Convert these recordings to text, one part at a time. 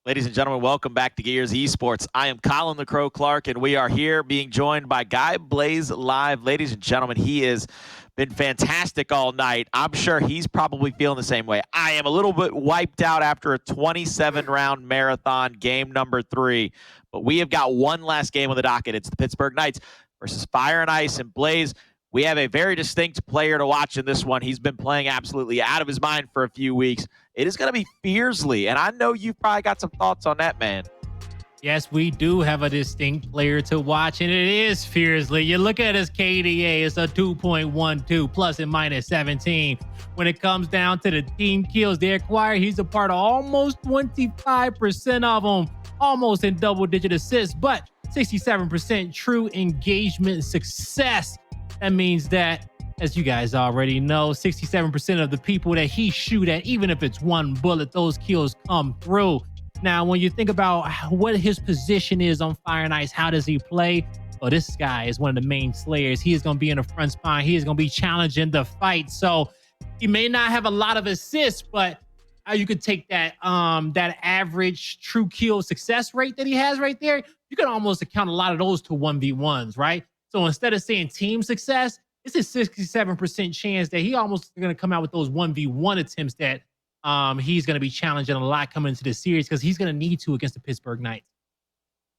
Ladies and gentlemen, welcome back to Gears Esports. I am Colin the Crow Clark, and we are here being joined by Guy Blaze live. Ladies and gentlemen, he has been fantastic all night. I'm sure he's probably feeling the same way. I am a little bit wiped out after a 27-round marathon, game number 3. But we have got one last game on the docket. It's the Pittsburgh Knights versus Fire and Ice. And Blaze, we have a very distinct player to watch in this one. He's been playing absolutely out of his mind for a few weeks. It is going to be Fearzly, and I know you've probably got some thoughts on that, man. Yes, we do have a distinct player to watch, and it is Fearzly. You look at his KDA, it's a 2.12 plus and minus 17. When it comes down to the team kills they acquire, he's a part of almost 25% of them, almost in double-digit assists, but 67% true engagement success. That means that, as you guys already know, 67% of the people that he shoot at, even if it's one bullet, those kills come through. Now, when you think about what his position is on Fire and Ice, how does he play? Well, this guy is one of the main slayers. He is going to be in the front spine. He is going to be challenging the fight. So he may not have a lot of assists, but you could take that that average true kill success rate that he has right there. You can almost account a lot of those to 1v1s, right? So instead of saying team success, it's a 67% chance that he almost going to come out with those 1v1 attempts that he's going to be challenging a lot coming into the series because he's going to need to against the Pittsburgh Knights.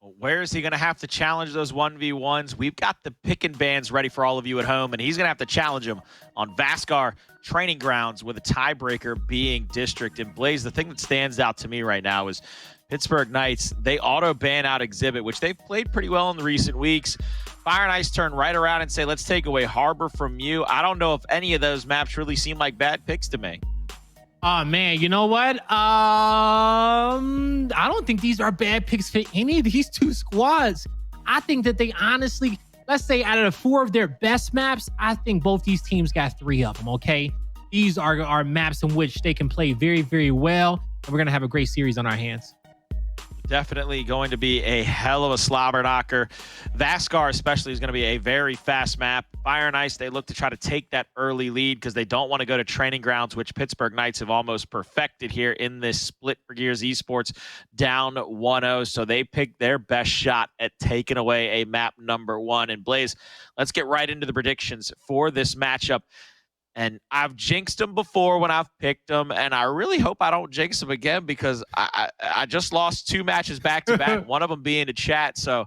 Where is he going to have to challenge those 1v1s? We've got the pick and bans ready for all of you at home, and he's going to have to challenge them on Vasgar training grounds with a tiebreaker being District. And Blaze, the thing that stands out to me right now is Pittsburgh Knights, they auto-ban out Exhibit, which they've played pretty well in the recent weeks. Fire and Ice turn right around and say, let's take away Harbor from you. I don't know if any of those maps really seem like bad picks to me. Oh, man, you know what? I don't think these are bad picks for any of these two squads. I think that they honestly, let's say out of the 4 of their best maps, I think both these teams got 3 of them, okay? These are maps in which they can play very, very well, and we're going to have a great series on our hands. Definitely going to be a hell of a slobber knocker. Vasgar especially is going to be a very fast map. Fire and Ice, they look to try to take that early lead because they don't want to go to training grounds, which Pittsburgh Knights have almost perfected here in this split for Gears Esports, down 1-0. So they picked their best shot at taking away a map number 1. And Blaze, let's get right into the predictions for this matchup. And I've jinxed them before when I've picked them, and I really hope I don't jinx them again because I just lost 2 matches back-to-back, one of them being to chat. So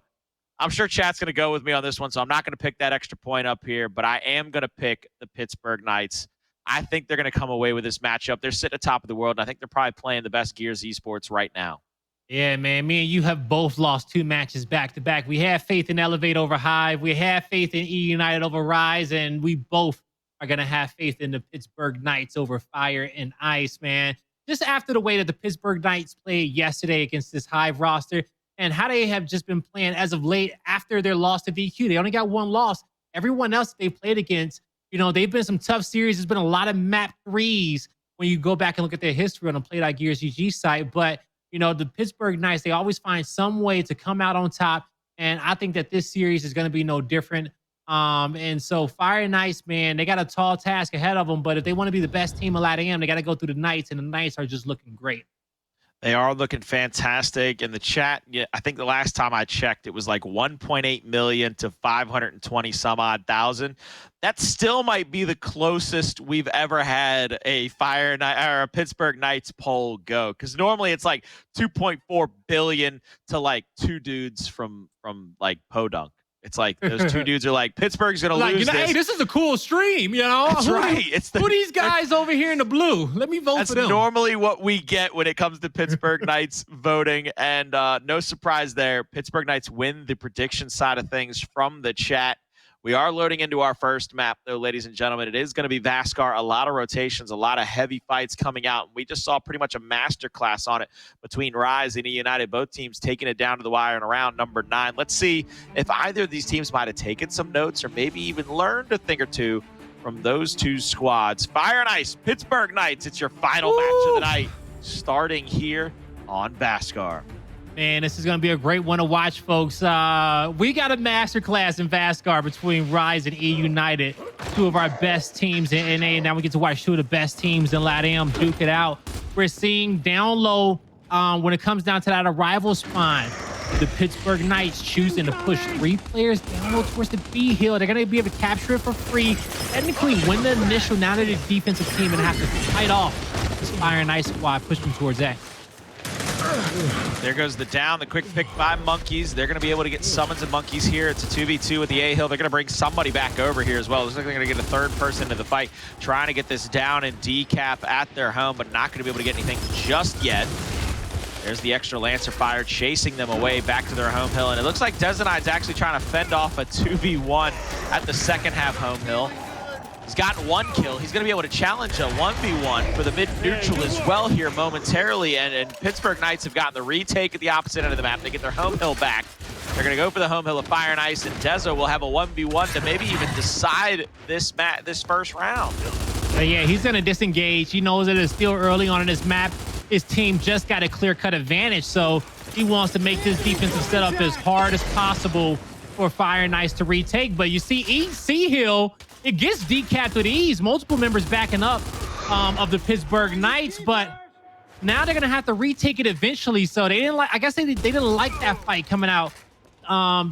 I'm sure chat's going to go with me on this one, so I'm not going to pick that extra point up here, but I am going to pick the Pittsburgh Knights. I think they're going to come away with this matchup. They're sitting atop of the world, and I think they're probably playing the best Gears Esports right now. Yeah, man, me and you have both lost 2 matches back-to-back. We have faith in Elevate over Hive. We have faith in E United over Rise, and we both are going to have faith in the Pittsburgh Knights over Fire and Ice, man. Just after the way that the Pittsburgh Knights played yesterday against this Hive roster and how they have just been playing as of late after their loss to VQ. They only got 1 loss. Everyone else that they played against, you know, they've been some tough series. There's been a lot of map 3s when you go back and look at their history on the Play.Gears GG site. But, you know, the Pittsburgh Knights, they always find some way to come out on top. And I think that this series is going to be no different. And so Fire and Ice, man, they got a tall task ahead of them, but if they want to be the best team of LATAM, they got to go through the Knights, and the Knights are just looking great. They are looking fantastic. In the chat, yeah, I think the last time I checked, it was like 1.8 million to 520 some odd thousand. That still might be the closest we've ever had a Fire Night or a Pittsburgh Knights poll go, because normally it's like 2.4 billion to like 2 dudes from like Podunk. It's like those 2 dudes are like, Pittsburgh's going to lose this. Hey, this is a cool stream, you know? That's right. Who these guys over here in the blue? Let me vote for them. That's normally what we get when it comes to Pittsburgh Knights voting. And no surprise there. Pittsburgh Knights win the prediction side of things from the chat. We are loading into our first map, though, ladies and gentlemen. It is going to be Vasgar. A lot of rotations, a lot of heavy fights coming out. We just saw pretty much a masterclass on it between Rise and E United, both teams taking it down to the wire in around number 9. Let's see if either of these teams might have taken some notes or maybe even learned a thing or two from those 2 squads. Fire and Ice, Pittsburgh Knights. It's your final match of the night, starting here on Vasgar. Man, this is going to be a great one to watch, folks. We got a masterclass in Vasgar between Rise and E United, 2 of our best teams in NA. Now we get to watch 2 of the best teams in LATAM duke it out. We're seeing down low when it comes down to that arrival spawn, the Pittsburgh Knights choosing to push 3 players down low towards the B hill. They're going to be able to capture it for free. Technically win the initial. Now they're the defensive team and have to fight off this Fire and Ice squad pushing towards A. There goes the down, the quick pick by Monkyz. They're going to be able to get Sumuns and Monkyz here. It's a 2v2 with the A hill. They're going to bring somebody back over here as well. Looks like they're going to get a third person into the fight, trying to get this down and decap at their home, but not going to be able to get anything just yet. There's the extra Lancer fire chasing them away back to their home hill. And it looks like Dezonide's actually trying to fend off a 2v1 at the second half home hill. He's gotten 1 kill. He's going to be able to challenge a 1v1 for the mid-neutral as well here momentarily. And Pittsburgh Knights have gotten the retake at the opposite end of the map. They get their home hill back. They're going to go for the home hill of Fire and Ice, and Dezo will have a 1v1 to maybe even decide this first round. But yeah, he's going to disengage. He knows that it's still early on in this map. His team just got a clear-cut advantage, so he wants to make this defensive setup as hard as possible for Fire and Ice to retake. But you see, C Hill, it gets decapped with ease. Multiple members backing up of the Pittsburgh Knights, but now they're gonna have to retake it eventually. So they didn't like. I guess they didn't like that fight coming out.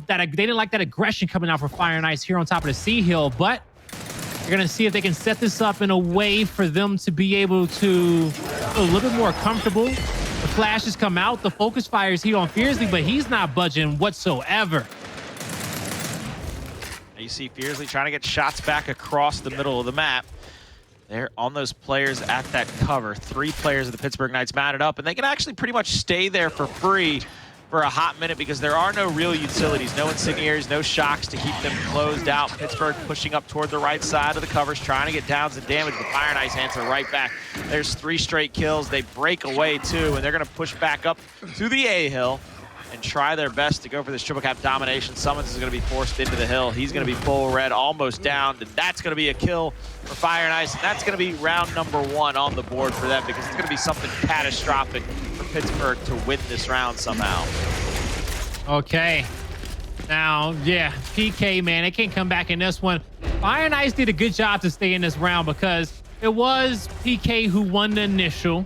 They didn't like that aggression coming out for Fire and Ice here on top of the C Hill, but they're going to see if they can set this up in a way for them to be able to feel a little bit more comfortable. The flashes come out. The focus fire is here on Fearzly, but he's not budging whatsoever. You see Fearzly trying to get shots back across the middle of the map. They're on those players at that cover. 3 players of the Pittsburgh Knights mounted up, and they can actually pretty much stay there for free for a hot minute because there are no real utilities, no incendiaries, no shocks to keep them closed out. Pittsburgh pushing up toward the right side of the covers, trying to get downs and damage, but Fire and Ice answer right back. There's 3 straight kills. They break away too, and they're going to push back up to the A hill and try their best to go for this triple cap domination. Sumuns is going to be forced into the hill. He's going to be full red, almost down, and that's going to be a kill for Fire and Ice. And that's going to be round number 1 on the board for them because it's going to be something catastrophic for Pittsburgh to win this round somehow. Okay. Now, yeah, PK, man, they can't come back in this one. Fire and Ice did a good job to stay in this round because it was PK who won the initial.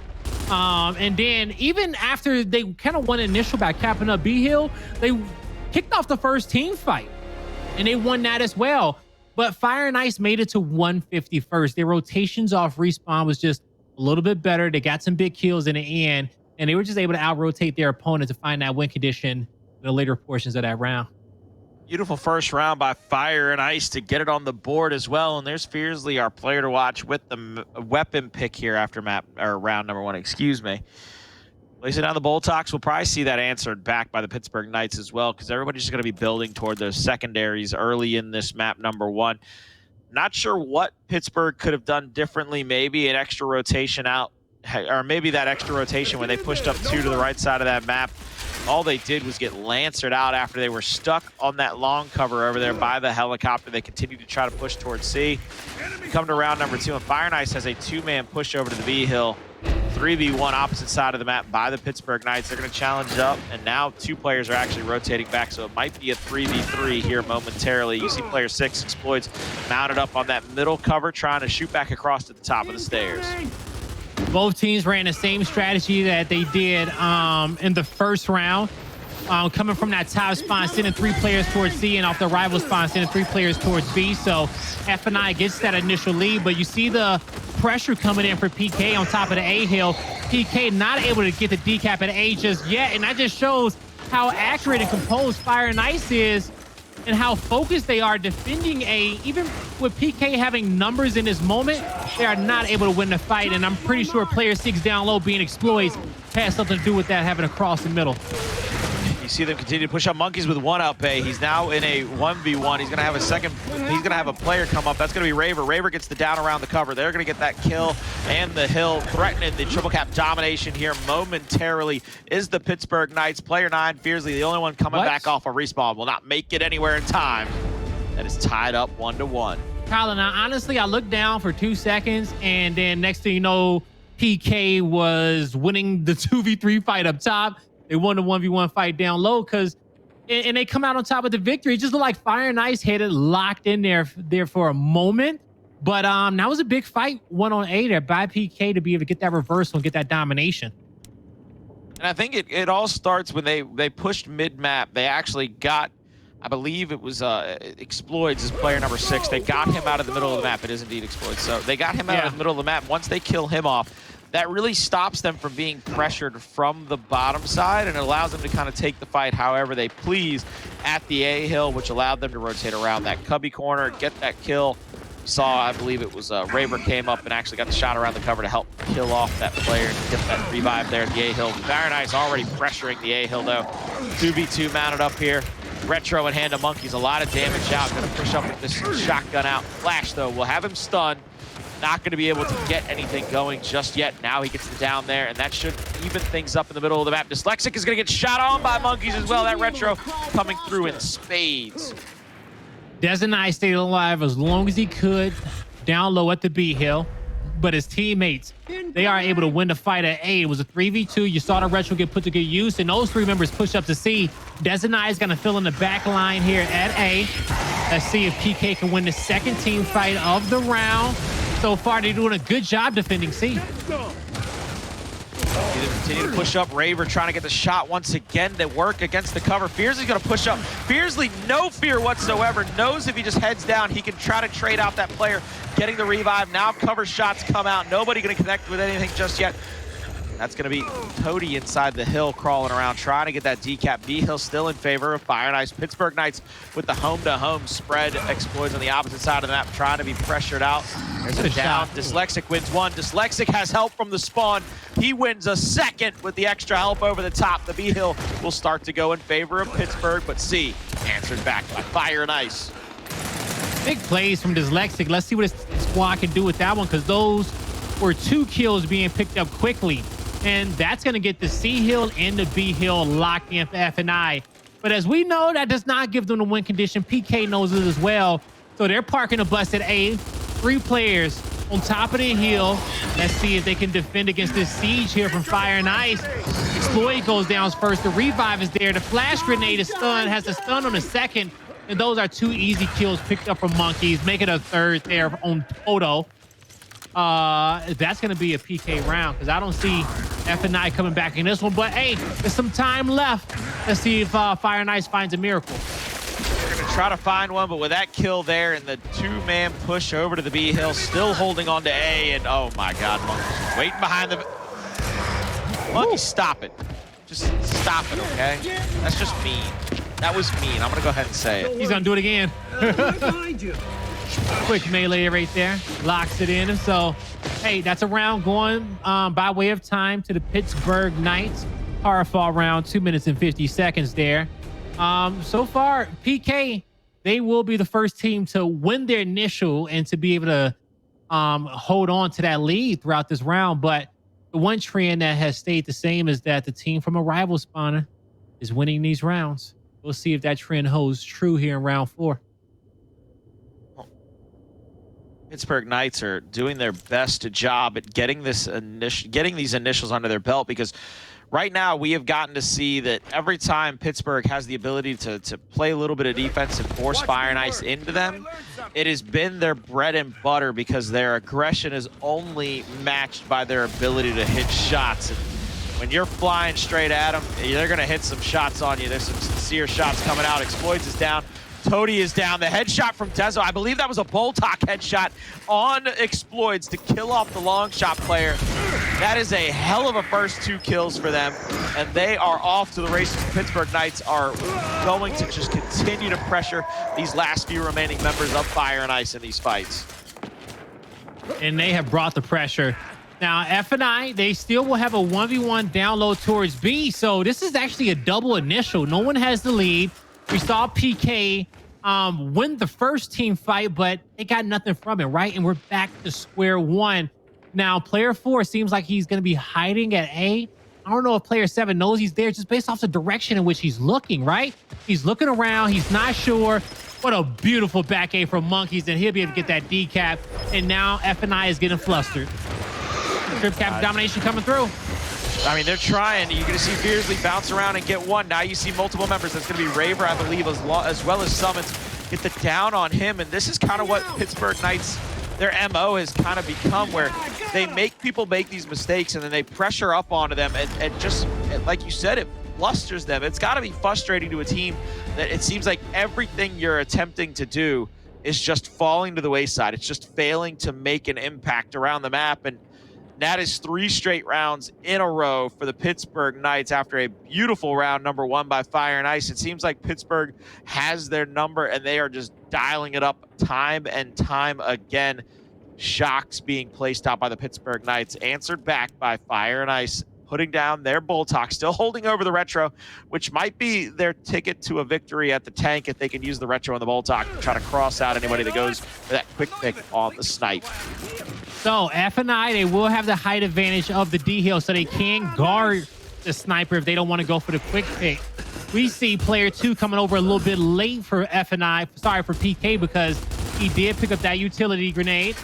And then even after they kind of won the initial by capping up B Hill, they kicked off the first team fight and they won that as well. But Fire and Ice made it to 150 first. Their rotations off respawn was just a little bit better. They got some big kills in the end, and they were just able to out-rotate their opponent to find that win condition in the later portions of that round. Beautiful first round by Fire and Ice to get it on the board as well. And there's Fearzly, our player to watch, with the weapon pick here after round number 1, excuse me. Placing down the Boltox, we'll probably see that answered back by the Pittsburgh Knights as well, because everybody's just going to be building toward those secondaries early in this map number 1. Not sure what Pittsburgh could have done differently. Maybe an extra rotation out, or maybe that extra rotation when they pushed up 2 to the right side of that map. All they did was get Lancered out after they were stuck on that long cover over there by the helicopter. They continued to try to push towards C. Come to round number 2, and Fire and Ice has a 2-man push over to the B hill. 3v1 opposite side of the map by the Pittsburgh Knights. They're going to challenge up, and now 2 players are actually rotating back, so it might be a 3v3 here momentarily. You see player 6, Xploidz, mounted up on that middle cover, trying to shoot back across to the top of the stairs. Both teams ran the same strategy that they did in the first round. Coming from that top spawn, sending 3 players towards C, and off the rival spawn, sending 3 players towards B. So F&I gets that initial lead, but you see the pressure coming in for PK on top of the A hill. PK not able to get the decap at A just yet, and that just shows how accurate and composed Fire and Ice is and how focused they are defending A. Even with PK having numbers in this moment, they are not able to win the fight, and I'm pretty sure player 6 down low being Xploidz has something to do with that, having to cross the middle. You see them continue to push up Monkyz with 1 up A. He's now in a 1v1. He's going to have a player come up. That's going to be Raver. Raver gets the down around the cover. They're going to get that kill and the hill, threatening the triple cap domination here momentarily is the Pittsburgh Knights. Player 9, Fearzly, the only one coming back off a respawn, will not make it anywhere in time. That is tied up 1-1. Colin, now honestly, I looked down for 2 seconds, and then next thing you know, PK was winning the 2v3 fight up top. They won the 1v1 fight down low, and they come out on top of the victory. It just looked like Fire and Ice had it locked in there for a moment. But that was a big fight, 1 on A there by PK to be able to get that reversal and get that domination. And I think it all starts when they pushed mid-map. They actually got, I believe it was Xploidz is player number 6. They got him out of the middle of the map. It is indeed Xploidz. So they got him out of the middle of the map. Once they kill him off, that really stops them from being pressured from the bottom side, and it allows them to kind of take the fight however they please at the A hill, which allowed them to rotate around that cubby corner, get that kill. Saw, I believe it was Raver came up and actually got the shot around the cover to help kill off that player and get that revive there at the A hill. Dezonide already pressuring the A hill though. 2v2 mounted up here. Retro in hand of Monkyz, a lot of damage out. Gonna push up with this shotgun out. Flash though, will have him stunned. Not gonna be able to get anything going just yet. Now he gets the down there, and that should even things up in the middle of the map. Dyslexic is gonna get shot on by Monkyz as well. That Retro coming through in spades. Dezonide stayed alive as long as he could down low at the B hill, but his teammates, they are able to win the fight at A. It was a 3v2. You saw the Retro get put to good use, and those 3 members push up to C. Dezonide is going to fill in the back line here at A. Let's see if PK can win the second team fight of the round. So far, they're doing a good job defending C. Continue to push up. Raver trying to get the shot once again to work against the cover. Fearzly's going to push up. Fearzly, no fear whatsoever. Knows if he just heads down, he can try to trade out that player. Getting the revive. Now cover shots come out. Nobody going to connect with anything just yet. That's going to be Toti inside the hill crawling around, trying to get that decap. B-Hill still in favor of Fire and Ice. Pittsburgh Knights with the home-to-home spread. Xploidz on the opposite side of the map, trying to be pressured out. There's a down. Dyslexic wins 1. Dyslexic has help from the spawn. He wins a 2nd with the extra help over the top. The B-Hill will start to go in favor of Pittsburgh, but C answered back by Fire and Ice. Big plays from Dyslexic. Let's see what his squad can do with that one, because those were 2 kills being picked up quickly. And that's going to get the C hill and the B hill locked in for F&I. But as we know, that does not give them the win condition. PK knows it as well. So they're parking the bus at A. 3 players on top of the hill. Let's see if they can defend against this siege here from Fire and Ice. Xploidz goes down first. The revive is there. The flash grenade is stunned, has a stun on the 2nd. And those are 2 easy kills picked up from Monkyz. Make it a 3rd there on Toto. That's going to be a PK round, because I don't see F&I coming back in this one. But hey, there's some time left. Let's see if Fire and Ice finds a miracle. They're going to try to find one, but with that kill there and the 2-man push over to the B hill, still holding on to A, and oh my God, Monkyz waiting behind the... Monkyz, stop it. Just stop it, okay? That's just mean. That was mean. I'm going to go ahead and say it. He's going to do it again. Quick melee right there. Locks it in. So, hey, that's a round going by way of time to the Pittsburgh Knights. Hard fall round, 2 minutes and 50 seconds there. So far, PK, they will be the first team to win their initial and to be able to hold on to that lead throughout this round. But the one trend that has stayed the same is that the team from a rival spawner is winning these rounds. We'll see if that trend holds true here in round 4. Pittsburgh Knights are doing their best job at getting these initials under their belt, because right now we have gotten to see that every time Pittsburgh has the ability to play a little bit of defense and force Fire and Ice into them, it has been their bread and butter, because their aggression is only matched by their ability to hit shots. And when you're flying straight at them, they're going to hit some shots on you. There's some sincere shots coming out. Xploidz is down. Toti is down. The headshot from Dezo, I believe that was a Boltok headshot on Xploidz to kill off the long shot player. That is a hell of a first 2 kills for them, and they are off to the races. Pittsburgh Knights are going to just continue to pressure these last few remaining members of Fire and Ice in these fights. And they have brought the pressure. Now, F&I, they still will have a 1v1 down low towards B, so this is actually a double initial. No one has the lead. We saw PK win the first team fight, but they got nothing from it, right? And we're back to square one. Now, player 4 seems like he's going to be hiding at A. I don't know if player 7 knows he's there, just based off the direction in which he's looking, right? He's looking around. He's not sure. What a beautiful back A from Monkyz, and he'll be able to get that decap. And now F&I is getting flustered. Trip cap domination coming through. I mean, they're trying. You're going to see Fearzly bounce around and get one. Now you see multiple members. That's going to be Raver, I believe, as well as Sumuns. Get the down on him. And this is kind of what Pittsburgh Knights, their MO has kind of become, where they make people make these mistakes and then they pressure up onto them and just like you said, it flusters them. It's got to be frustrating to a team that it seems like everything you're attempting to do is just falling to the wayside. It's just failing to make an impact around the map. And that is 3 straight rounds in a row for the Pittsburgh Knights after a beautiful round number 1 by Fire and Ice. It seems like Pittsburgh has their number and they are just dialing it up time and time again. Shocks being placed out by the Pittsburgh Knights, answered back by Fire and Ice, putting down their bull talk, still holding over the retro, which might be their ticket to a victory at the tank if they can use the retro and the bull talk to try to cross out anybody that goes for that quick pick on the snipe. So F&I, they will have the height advantage of the D hill, so they can guard the sniper if they don't want to go for the quick pick. We see player 2 coming over a little bit late for F&I, sorry, for PK, because he did pick up that utility grenade.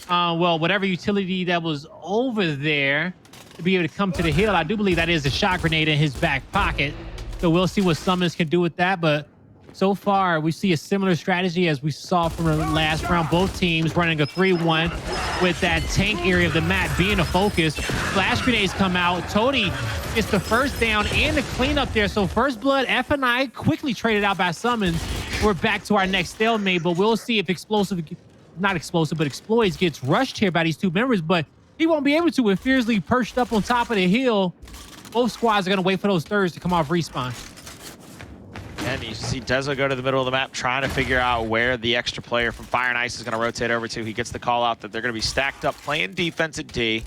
Well, whatever utility that was over there to be able to come to the hill. I do believe that is a shot grenade in his back pocket. So we'll see what Sumuns can do with that. But so far, we see a similar strategy as we saw from the last round. Both teams running a 3-1 with that tank area of the map being a focus. Flash grenades come out. Toti gets the first down and the cleanup there. So first blood, F&I quickly traded out by Sumuns. We're back to our next stalemate, but we'll see if Xploidz gets rushed here by these 2 members, but he won't be able to with Fearzly perched up on top of the hill. Both squads are going to wait for those thirds to come off respawn. And you see Dezo go to the middle of the map trying to figure out where the extra player from Fire and Ice is going to rotate over to. He gets the call out that they're going to be stacked up playing defense at D.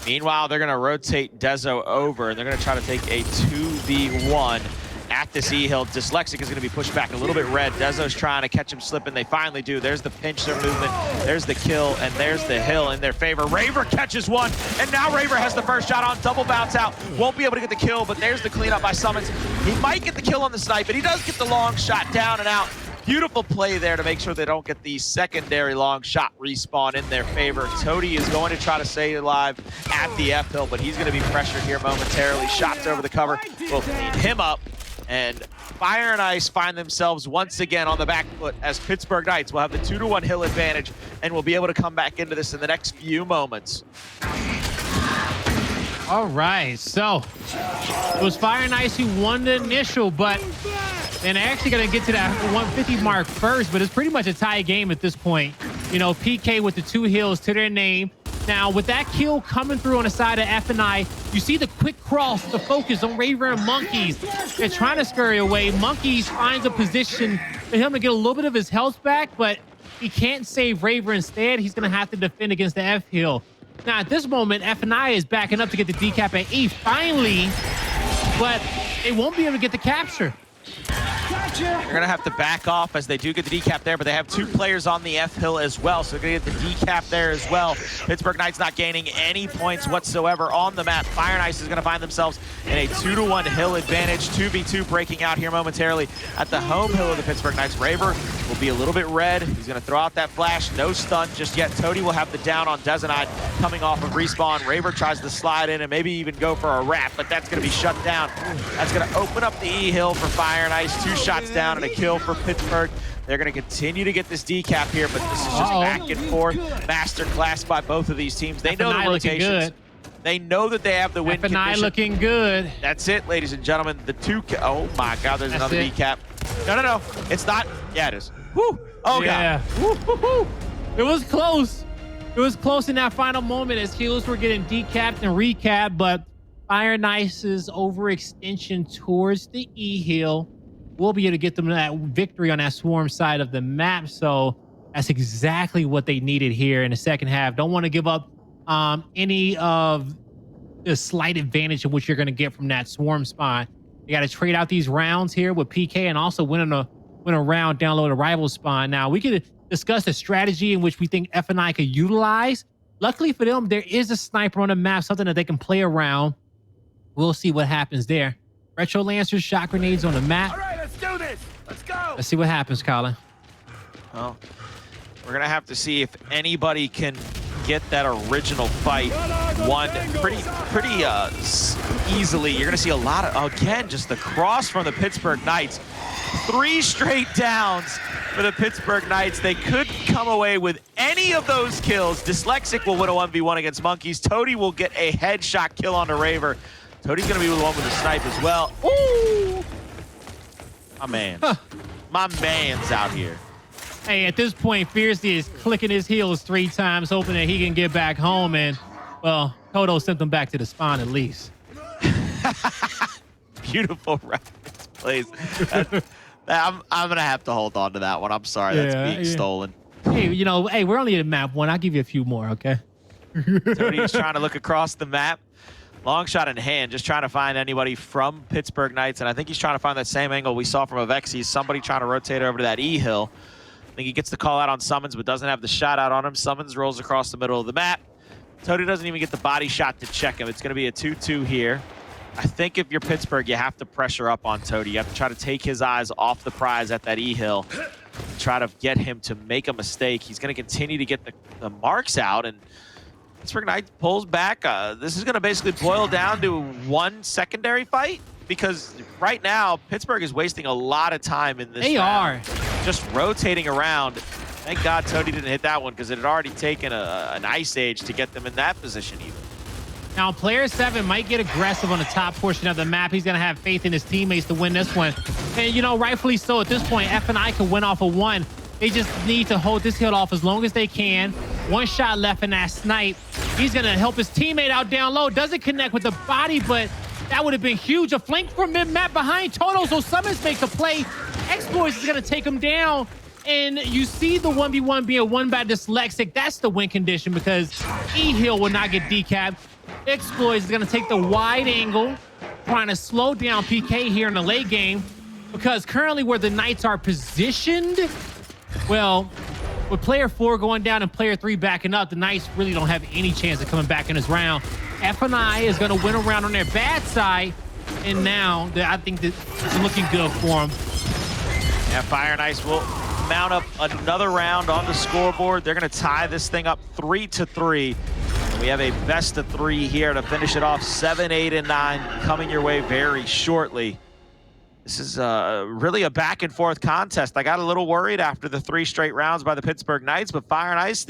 Meanwhile, they're going to rotate Dezo over, and they're going to try to take a 2v1 at this E-hill. Dyslexic is going to be pushed back a little bit red. Dezo's trying to catch him slipping. They finally do. There's the pinch, their movement. There's the kill, and there's the hill in their favor. Raver catches one, and now Raver has the first shot on double bounce out. Won't be able to get the kill, but there's the cleanup by Sumuns. He might get the kill on the snipe, but he does get the long shot down and out. Beautiful play there to make sure they don't get the secondary long shot respawn in their favor. Toti is going to try to stay alive at the F-hill, but he's going to be pressured here momentarily. Shots over the cover will clean him up. And Fire and Ice find themselves once again on the back foot as Pittsburgh Knights will have the 2-1 hill advantage and will be able to come back into this in the next few moments. All right, so it was Fire and Ice who won the initial, but they're actually going to get to that 150 mark first, but it's pretty much a tie game at this point. You know, PK with the 2 hills to their name. Now, with that kill coming through on the side of F&I, you see the quick cross, the focus on Raver and Monkyz. They're trying to scurry away. Monkyz finds a position for him to get a little bit of his health back, but he can't save Raver instead. He's going to have to defend against the F-hill. Now, at this moment, F&I is backing up to get the decap at E finally, but they won't be able to get the capture. They're going to have to back off as they do get the decap there, but they have 2 players on the F-hill as well, so they're going to get the decap there as well. Pittsburgh Knights not gaining any points whatsoever on the map. Fire and Ice is going to find themselves in a 2-1 hill advantage. 2v2 breaking out here momentarily at the home hill of the Pittsburgh Knights. Raver will be a little bit red. He's going to throw out that flash. No stun just yet. Toti will have the down on Dezonide coming off of respawn. Raver tries to slide in and maybe even go for a wrap, but that's going to be shut down. That's going to open up the E-hill for Fire and Ice. 2 shots down and a kill for Pittsburgh. They're going to continue to get this decap here, but this is just back and forth. Masterclass by both of these teams. They know the rotations. They know that they have the win condition. F&I looking good. That's it, ladies and gentlemen. The 2... Oh, my God. There's another decap. No. It's not. Yeah, it is. Woo. Oh, yeah. God. Woo. It was close. It was close in that final moment as heals were getting decapped and recapped, but Fire and Ice's overextension towards the E-hill will be able to get them that victory on that swarm side of the map. So that's exactly what they needed here in the second half. Don't want to give up any of the slight advantage of what you're going to get from that swarm spot. You got to trade out these rounds here with PK and also win a round down low to rival spawn. Now, we could discuss a strategy in which we think F&I could utilize. Luckily for them, there is a sniper on the map, something that they can play around. We'll see what happens there. Retro Lancers, shot grenades on the map. All right, let's do this. Let's go. Let's see what happens, Colin. Well, we're going to have to see if anybody can get that original fight won pretty easily. You're going to see a lot of, again, just the cross from the Pittsburgh Knights. 3 straight downs for the Pittsburgh Knights. They could come away with any of those kills. Dyslexic will win a 1v1 against Monkyz. Toti will get a headshot kill onto Raver. Toti's going to be the one with the snipe as well. Ooh! My man. My man's out here. Hey, at this point, Fearzly is clicking his heels 3 times, hoping that he can get back home. And, well, Toto sent them back to the spawn at least. Beautiful reference plays. I'm going to have to hold on to that one. I'm sorry. That's being stolen. Hey, you know, hey, we're only at map 1. I'll give you a few more, okay? Toti is trying to look across the map. Long shot in hand, just trying to find anybody from Pittsburgh Knights. And I think he's trying to find that same angle we saw from Avexi. Somebody trying to rotate over to that E-hill. I think he gets the call out on Sumuns, but doesn't have the shot out on him. Sumuns rolls across the middle of the map. Toti doesn't even get the body shot to check him. It's going to be a 2-2 here. I think if you're Pittsburgh, you have to pressure up on Toti. You have to try to take his eyes off the prize at that E-hill and try to get him to make a mistake. He's going to continue to get the marks out, and Pittsburgh Knights pulls back. This is going to basically boil down to one secondary fight, because right now, Pittsburgh is wasting a lot of time in this round. Just rotating around. Thank God Toti didn't hit that one, because it had already taken an ice age to get them in that position even. Now, player 7 might get aggressive on the top portion of the map. He's going to have faith in his teammates to win this one. And, you know, rightfully so. At this point, F&I can win off of 1. They just need to hold this hill off as long as they can. 1 shot left in that snipe. He's going to help his teammate out down low. Doesn't connect with the body, but that would have been huge. A flank from mid-map behind Toto, so Sumuns makes a play. Xploidz is going to take him down. And you see the 1v1 being won by Dyslexic. That's the win condition, because E-hill will not get decapped. Xploidz is going to take the wide angle, trying to slow down PK here in the late game, because currently where the Knights are positioned, well, with player 4 going down and player 3 backing up, the Knights really don't have any chance of coming back in this round. F&I is going to win around on their bad side, and now I think that it's looking good for them. Yeah, Fire and Ice will mount up another round on the scoreboard. They're going to tie this thing up 3-3. We have a best of 3 here to finish it off. 7, 8, and 9 coming your way very shortly. This is really a back and forth contest. I got a little worried after the 3 straight rounds by the Pittsburgh Knights, but Fire and Ice,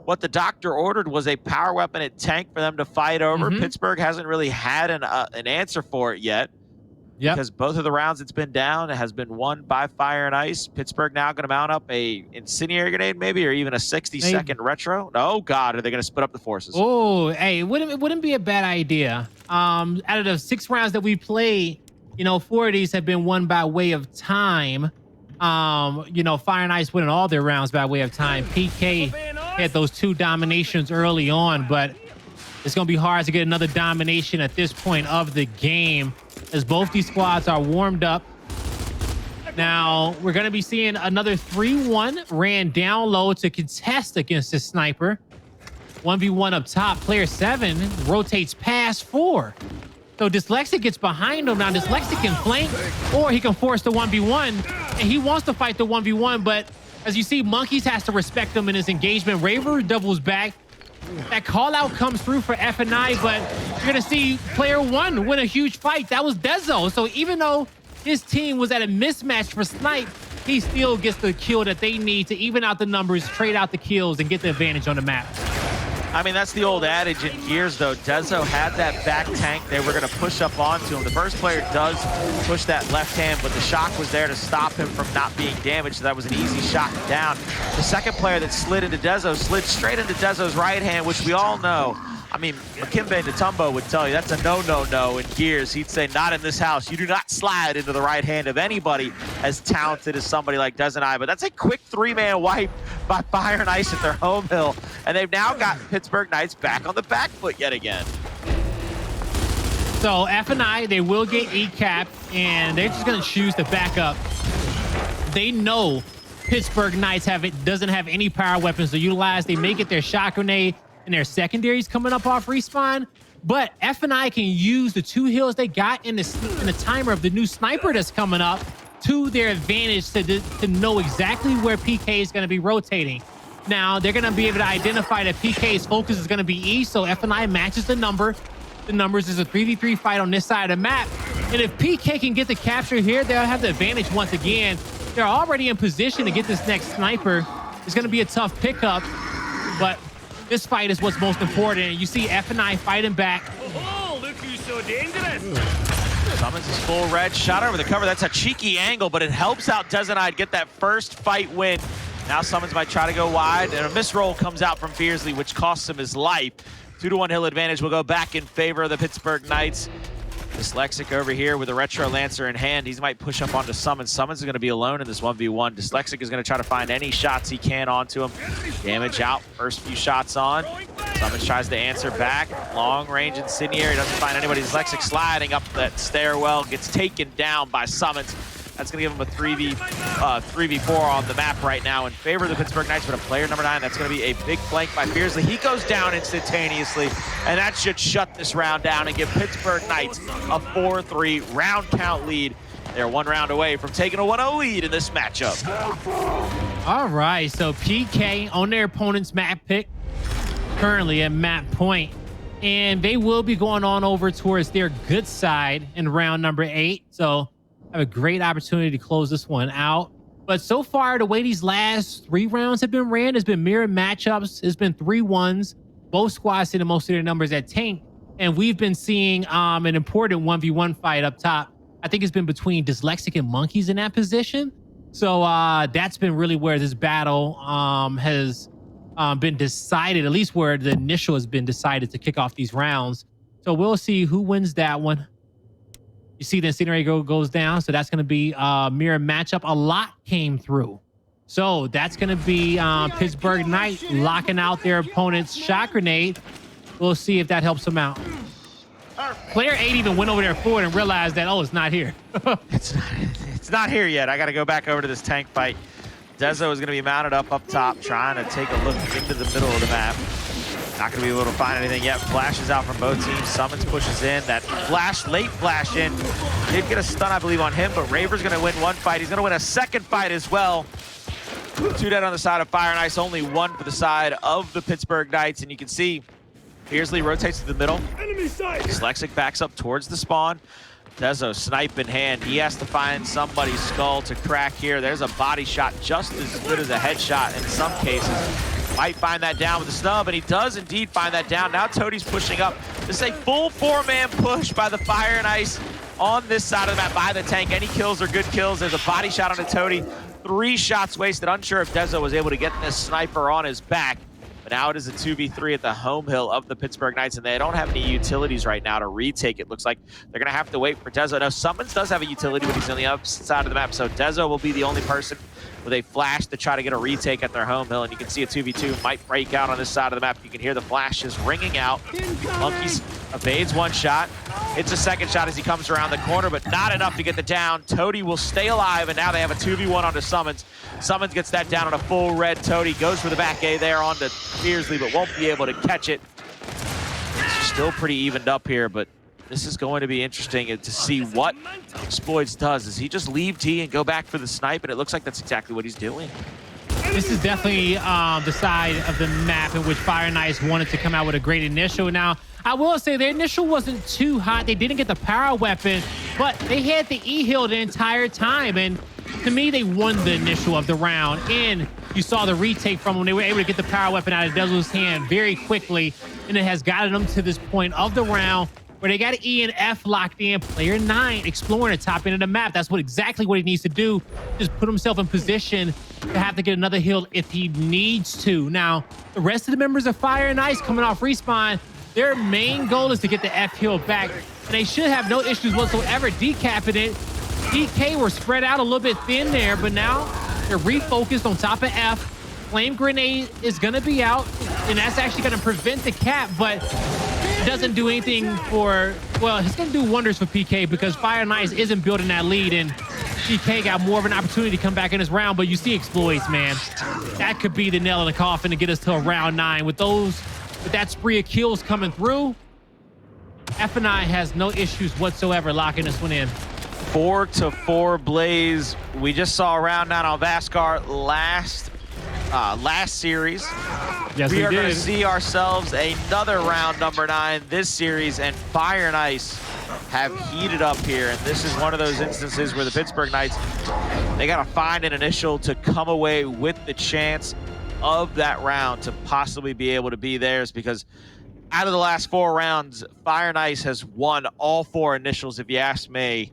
what the doctor ordered was a power weapon at tank for them to fight over. Pittsburgh hasn't really had an answer for it yet. Yep. Because both of the rounds it's been down, it has been won by Fire and Ice. Pittsburgh now going to mount up a incendiary grenade maybe, or even a 60-second retro. Oh, God, are they going to split up the forces? Oh, hey, it wouldn't be a bad idea. Out of the 6 rounds that we played, you know, 4 of these have been won by way of time. You know, Fire and Ice winning all their rounds by way of time. PK had those 2 dominations early on, but it's going to be hard to get another domination at this point of the game, as both these squads are warmed up. Now, we're going to be seeing another 3-1 ran down low to contest against this sniper. 1v1 up top. Player 7 rotates past 4. So Dyslexic gets behind him. Now, Dyslexic can flank, or he can force the 1v1. And he wants to fight the 1v1, but as you see, Monkyz has to respect him in his engagement. Raver doubles back. That call out comes through for F&I, but you're going to see player 1 win a huge fight. That was Dezo. So even though his team was at a mismatch for snipe, he still gets the kill that they need to even out the numbers, trade out the kills, and get the advantage on the map. I mean, that's the old adage in Gears, though. Dezo had that back tank. They were going to push up onto him. The first player does push that left hand, but the shock was there to stop him from not being damaged, so that was an easy shot down. The second player that slid into Dezo slid straight into Dezo's right hand, which we all know. I mean, Makimbe Natumbo would tell you that's a no in Gears. He'd say, not in this house. You do not slide into the right hand of anybody as talented as somebody like Dezonide. But that's a quick 3-man wipe by Fire and Ice at their home hill. And they've now got Pittsburgh Knights back on the back foot yet again. So F&I, they will get E-capped, and they're just going to choose to back up. They know Pittsburgh Knights doesn't have any power weapons to utilize. They may get their shot grenade and their secondaries coming up off respawn, but F&I can use the 2 hills they got in the timer of the new sniper that's coming up to their advantage to know exactly where PK is going to be rotating. Now, they're going to be able to identify that PK's focus is going to be E, so F&I matches the number. The numbers is a 3v3 fight on this side of the map, and if PK can get the capture here, they'll have the advantage once again. They're already in position to get this next sniper. It's going to be a tough pickup, but this fight is what's most important. You see F&I fighting back. so dangerous. Sumuns is full red, shot over the cover. That's a cheeky angle, but it helps out Dezonide get that first fight win. Now Sumuns might try to go wide, and a misroll comes out from Fearzly, which costs him his life. 2-1 hill advantage will go back in favor of the Pittsburgh Knights. Dyslexic over here with a Retro Lancer in hand. He might push up onto Sumuns. Sumuns is going to be alone in this 1v1. Dyslexic is going to try to find any shots he can onto him. Damage out, first few shots on. Sumuns tries to answer back. Long range incendiary, doesn't find anybody. Dyslexic sliding up that stairwell, gets taken down by Sumuns. That's going to give him a 3v4 on the map right now in favor of the Pittsburgh Knights, but a player number 9, that's going to be a big flank by Fearzly. He goes down instantaneously, and that should shut this round down and give Pittsburgh Knights a 4-3 round count lead. They're 1 round away from taking a 1-0 lead in this matchup. All right, so PK on their opponent's map pick, currently at map point, and they will be going on over towards their good side in round number 8. So have a great opportunity to close this one out. But so far, the way these last 3 rounds have been ran has been mirror matchups. It's been 3-1s. Both squads seeing most of their numbers at tank. And we've been seeing an important 1v1 fight up top. I think it's been between Dyslexic and Monkyz in that position. So that's been really where this battle has been decided, at least where the initial has been decided to kick off these rounds. So we'll see who wins that one. You see the incendiary goes down, so that's going to be a mirror matchup. A lot came through. So that's going to be Pittsburgh Knight locking out their opponent's shot grenade. We'll see if that helps them out. Player 8 even went over there forward and realized that, oh, it's not here. It's not here yet. I got to go back over to this tank fight. Dezo is going to be mounted up top, trying to take a look into the middle of the map. Not going to be able to find anything yet. Flashes out from both teams. Sumuns pushes in. That flash, late flash in. Did get a stun, I believe, on him, but Raver's going to win 1 fight. He's going to win a 2nd fight as well. 2 dead on the side of Fire and Ice, only 1 for the side of the Pittsburgh Knights. And you can see Fearzly rotates to the middle. Dyslexic backs up towards the spawn. Dezo, snipe in hand. He has to find somebody's skull to crack here. There's a body shot just as good as a headshot in some cases. Might find that down with the snub, and he does indeed find that down. Now Toti's pushing up. This is a full 4-man push by the Fire and Ice on this side of the map by the tank. Any kills are good kills. There's a body shot on a Toti. 3 shots wasted. Unsure if Dezo was able to get this sniper on his back. But now it is a 2v3 at the home hill of the Pittsburgh Knights, and they don't have any utilities right now to retake. It looks like they're going to have to wait for Dezo. Now, Sumuns does have a utility, but he's on the upside of the map, so Dezo will be the only person with a flash to try to get a retake at their home hill, and you can see a 2v2 might break out on this side of the map. You can hear the flashes ringing out. Monkyz evades 1 shot, hits a 2nd shot as he comes around the corner, but not enough to get the down. Toti will stay alive, and now they have a 2v1 onto Sumuns. Sumuns gets that down on a full red. Toti goes for the back A there onto Fearzly, but won't be able to catch it. It's still pretty evened up here, but this is going to be interesting to see what Xploidz does. Does he just leave T and go back for the snipe? And it looks like that's exactly what he's doing. This is definitely the side of the map in which Fire and Ice wanted to come out with a great initial. Now, I will say their initial wasn't too hot. They didn't get the power weapon, but they had the E-heal the entire time. And to me, they won the initial of the round. And you saw the retake from them. They were able to get the power weapon out of Dezo's hand very quickly. And it has gotten them to this point of the round where they got E and F locked in. Player 9 exploring the top end of the map. That's exactly what he needs to do. Just put himself in position to have to get another heal if he needs to. Now, the rest of the members of Fire and Ice coming off respawn, their main goal is to get the F heal back. And they should have no issues whatsoever decapping it. DK were spread out a little bit thin there, but now they're refocused on top of F. Flame grenade is going to be out, and that's actually going to prevent the cap, but it doesn't do anything for, well, it's going to do wonders for PK because Fire and Ice isn't building that lead, and PK got more of an opportunity to come back in this round, but you see Xploidz, man. That could be the nail in the coffin to get us to a round 9. With that spree of kills coming through, F&I has no issues whatsoever locking this one in. 4-4 Blaze. We just saw a round 9 on Vasgar last series. Yes, we are going to see ourselves another round number 9 this series, and Fire and Ice have heated up here, and this is one of those instances where the Pittsburgh Knights, they got to find an initial to come away with the chance of that round to possibly be able to be theirs, because out of the last 4 rounds, Fire and Ice has won all 4 initials, if you ask me,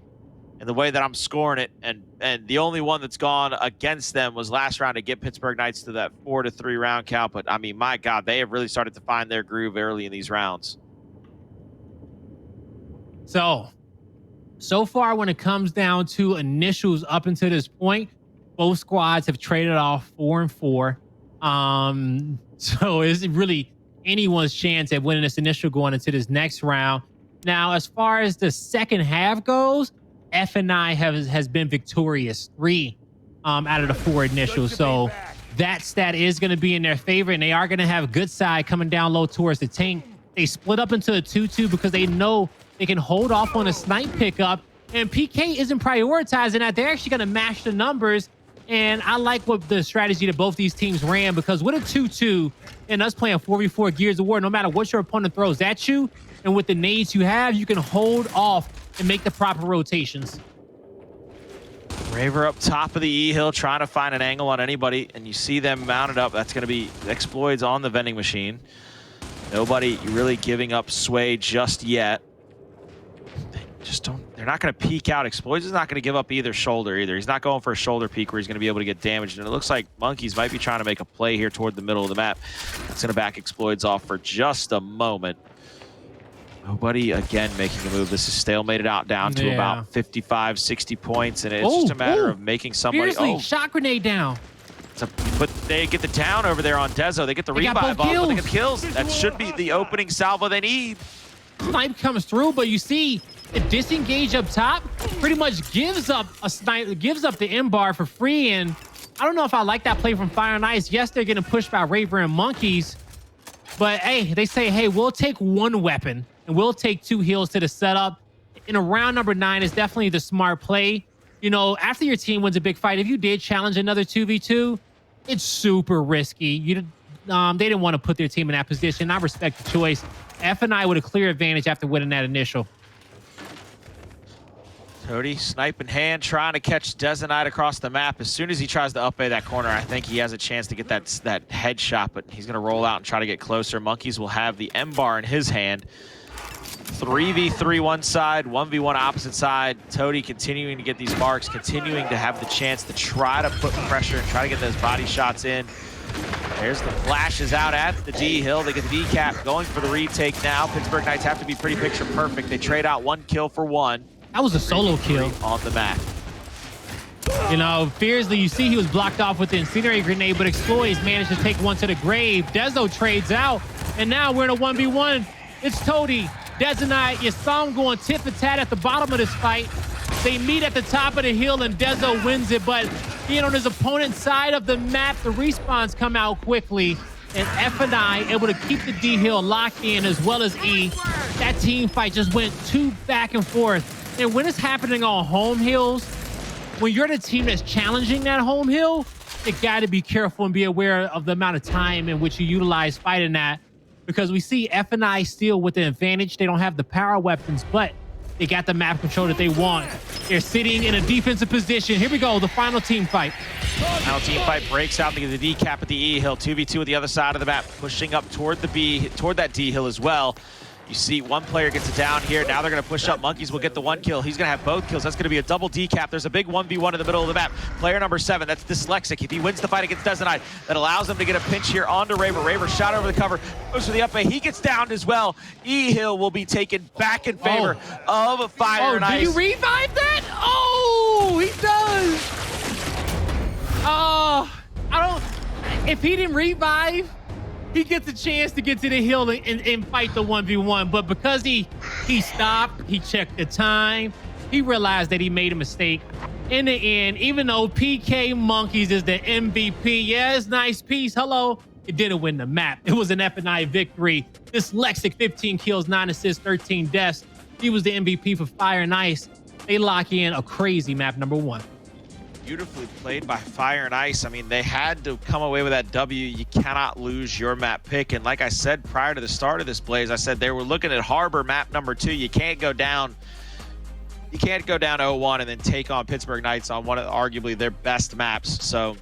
and the way that I'm scoring it. And the only one that's gone against them was last round to get Pittsburgh Knights to that 4-3 round count. But I mean, my God, they have really started to find their groove early in these rounds. So far, when it comes down to initials up until this point, both squads have traded off 4 and 4. So it's really anyone's chance at winning this initial going into this next round. Now, as far as the second half goes, F&I has been victorious 3 out of the 4 initials. So that stat is going to be in their favor, and they are going to have good side coming down low towards the tank. They split up into a 2-2 because they know they can hold off on a snipe pickup, and PK isn't prioritizing that. They're actually going to match the numbers. And I like what the strategy that both these teams ran, because with a 2-2 and us playing 4v4 Gears of War, no matter what your opponent throws at you, and with the nades you have, you can hold off and make the proper rotations. Raver up top of the E-Hill trying to find an angle on anybody, and you see them mounted up. That's going to be Xploidz on the vending machine. Nobody really giving up sway just yet. They're not going to peek out. Xploidz is not going to give up either shoulder either. He's not going for a shoulder peek where he's going to be able to get damaged. And it looks like Monkyz might be trying to make a play here toward the middle of the map. It's going to back Xploidz off for just a moment. Nobody, again, making a move. This is stalemated out down to about 55, 60 points. And it's just a matter of making somebody... Fearzly, shot grenade down. But they get the down over there on Dezo. They get the revive off, but they get the kills. That should be the opening salvo they need. Snipe comes through, but you see... the disengage up top pretty much gives up a snipe, gives up the M-bar for free. And I don't know if I like that play from Fire and Ice. Yes, they're getting pushed by Raver and Monkyz. But hey, they say, hey, we'll take 1 weapon and we'll take 2 heals to the setup. In a round number 9 is definitely the smart play. You know, after your team wins a big fight, if you did challenge another 2v2, it's super risky. They didn't want to put their team in that position. I respect the choice. F&I with a clear advantage after winning that initial. Toti, snipe in hand, trying to catch Dezonide across the map. As soon as he tries to up-A that corner, I think he has a chance to get that headshot, but he's going to roll out and try to get closer. Monkyz will have the M-bar in his hand. 3v3 one side, 1v1 opposite side. Toti continuing to get these marks, continuing to have the chance to try to put pressure and try to get those body shots in. There's the flashes out at the D-Hill. They get the D-cap going for the retake now. Pittsburgh Knights have to be pretty picture perfect. They trade out 1 kill for 1. That was a solo kill on the map. You know, Fearzly, you see he was blocked off with the incendiary grenade, but Xploidz managed to take 1 to the grave. Dezo trades out, and now we're in a 1v1. It's Toti, Dezonide. You saw him going tit for tat at the bottom of this fight. They meet at the top of the hill, and Dezo wins it, but being on his opponent's side of the map, the respawns come out quickly, and F&I able to keep the D-Hill locked in as well as E. That team fight just went 2 back and forth. And when it's happening on home hills, when you're the team that's challenging that home hill, you got to be careful and be aware of the amount of time in which you utilize fighting that, because we see F&I still with the advantage. They don't have the power weapons, but they got the map control that they want. They're sitting in a defensive position. Here we go, the final team fight. Final team fight breaks out to get the D-cap at the E-Hill. 2v2 at the other side of the map, pushing up toward that D-Hill as well. You see 1 player gets it down here. Now they're going to push up. Monkyz will get the 1 kill. He's going to have both kills. That's going to be a double D-cap. There's a big 1v1 in the middle of the map. Player number 7, that's Dyslexic. If he wins the fight against Dezonide, that allows him to get a pinch here onto Raver. Raver shot over the cover, goes for the up-A. He gets downed as well. E-Hill will be taken back in favor of Fire and Ice. Do you revive that? Oh, he does. If he didn't revive, he gets a chance to get to the hill and fight the 1v1. But because he stopped, he checked the time, he realized that he made a mistake. In the end, even though PK Monkyz is the MVP, yes, nice piece, hello, it didn't win the map. It was an F&I victory. Dyslexic, 15 kills, 9 assists, 13 deaths. He was the MVP for Fire and Ice. They lock in a crazy map number 1. Beautifully played by Fire and Ice. I mean, they had to come away with that W. You cannot lose your map pick. And like I said prior to the start of this Blaze, I said they were looking at Harbor map number 2. You can't go down 0-1 and then take on Pittsburgh Knights on one of arguably their best maps. So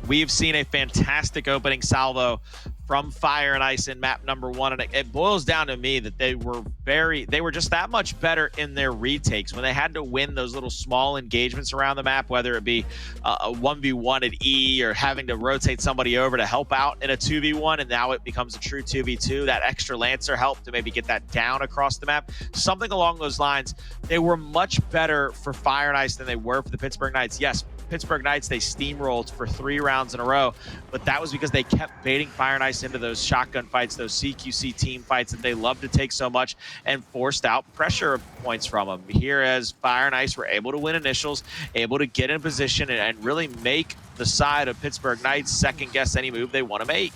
we've seen a fantastic opening salvo from Fire and Ice in map number 1, and it boils down to me that they were just that much better in their retakes when they had to win those little small engagements around the map, whether it be a 1v1 at E or having to rotate somebody over to help out in a 2v1, and now it becomes a true 2v2. That extra Lancer helped to maybe get that down across the map. Something along those lines. They were much better for Fire and Ice than they were for the Pittsburgh Knights. Yes, Pittsburgh Knights, they steamrolled for 3 rounds in a row, but that was because they kept baiting Fire and Ice into those shotgun fights, those CQC team fights that they love to take so much, and forced out pressure points from them. Here, as Fire and Ice were able to win initials, able to get in position and really make the side of Pittsburgh Knights second guess any move they want to make.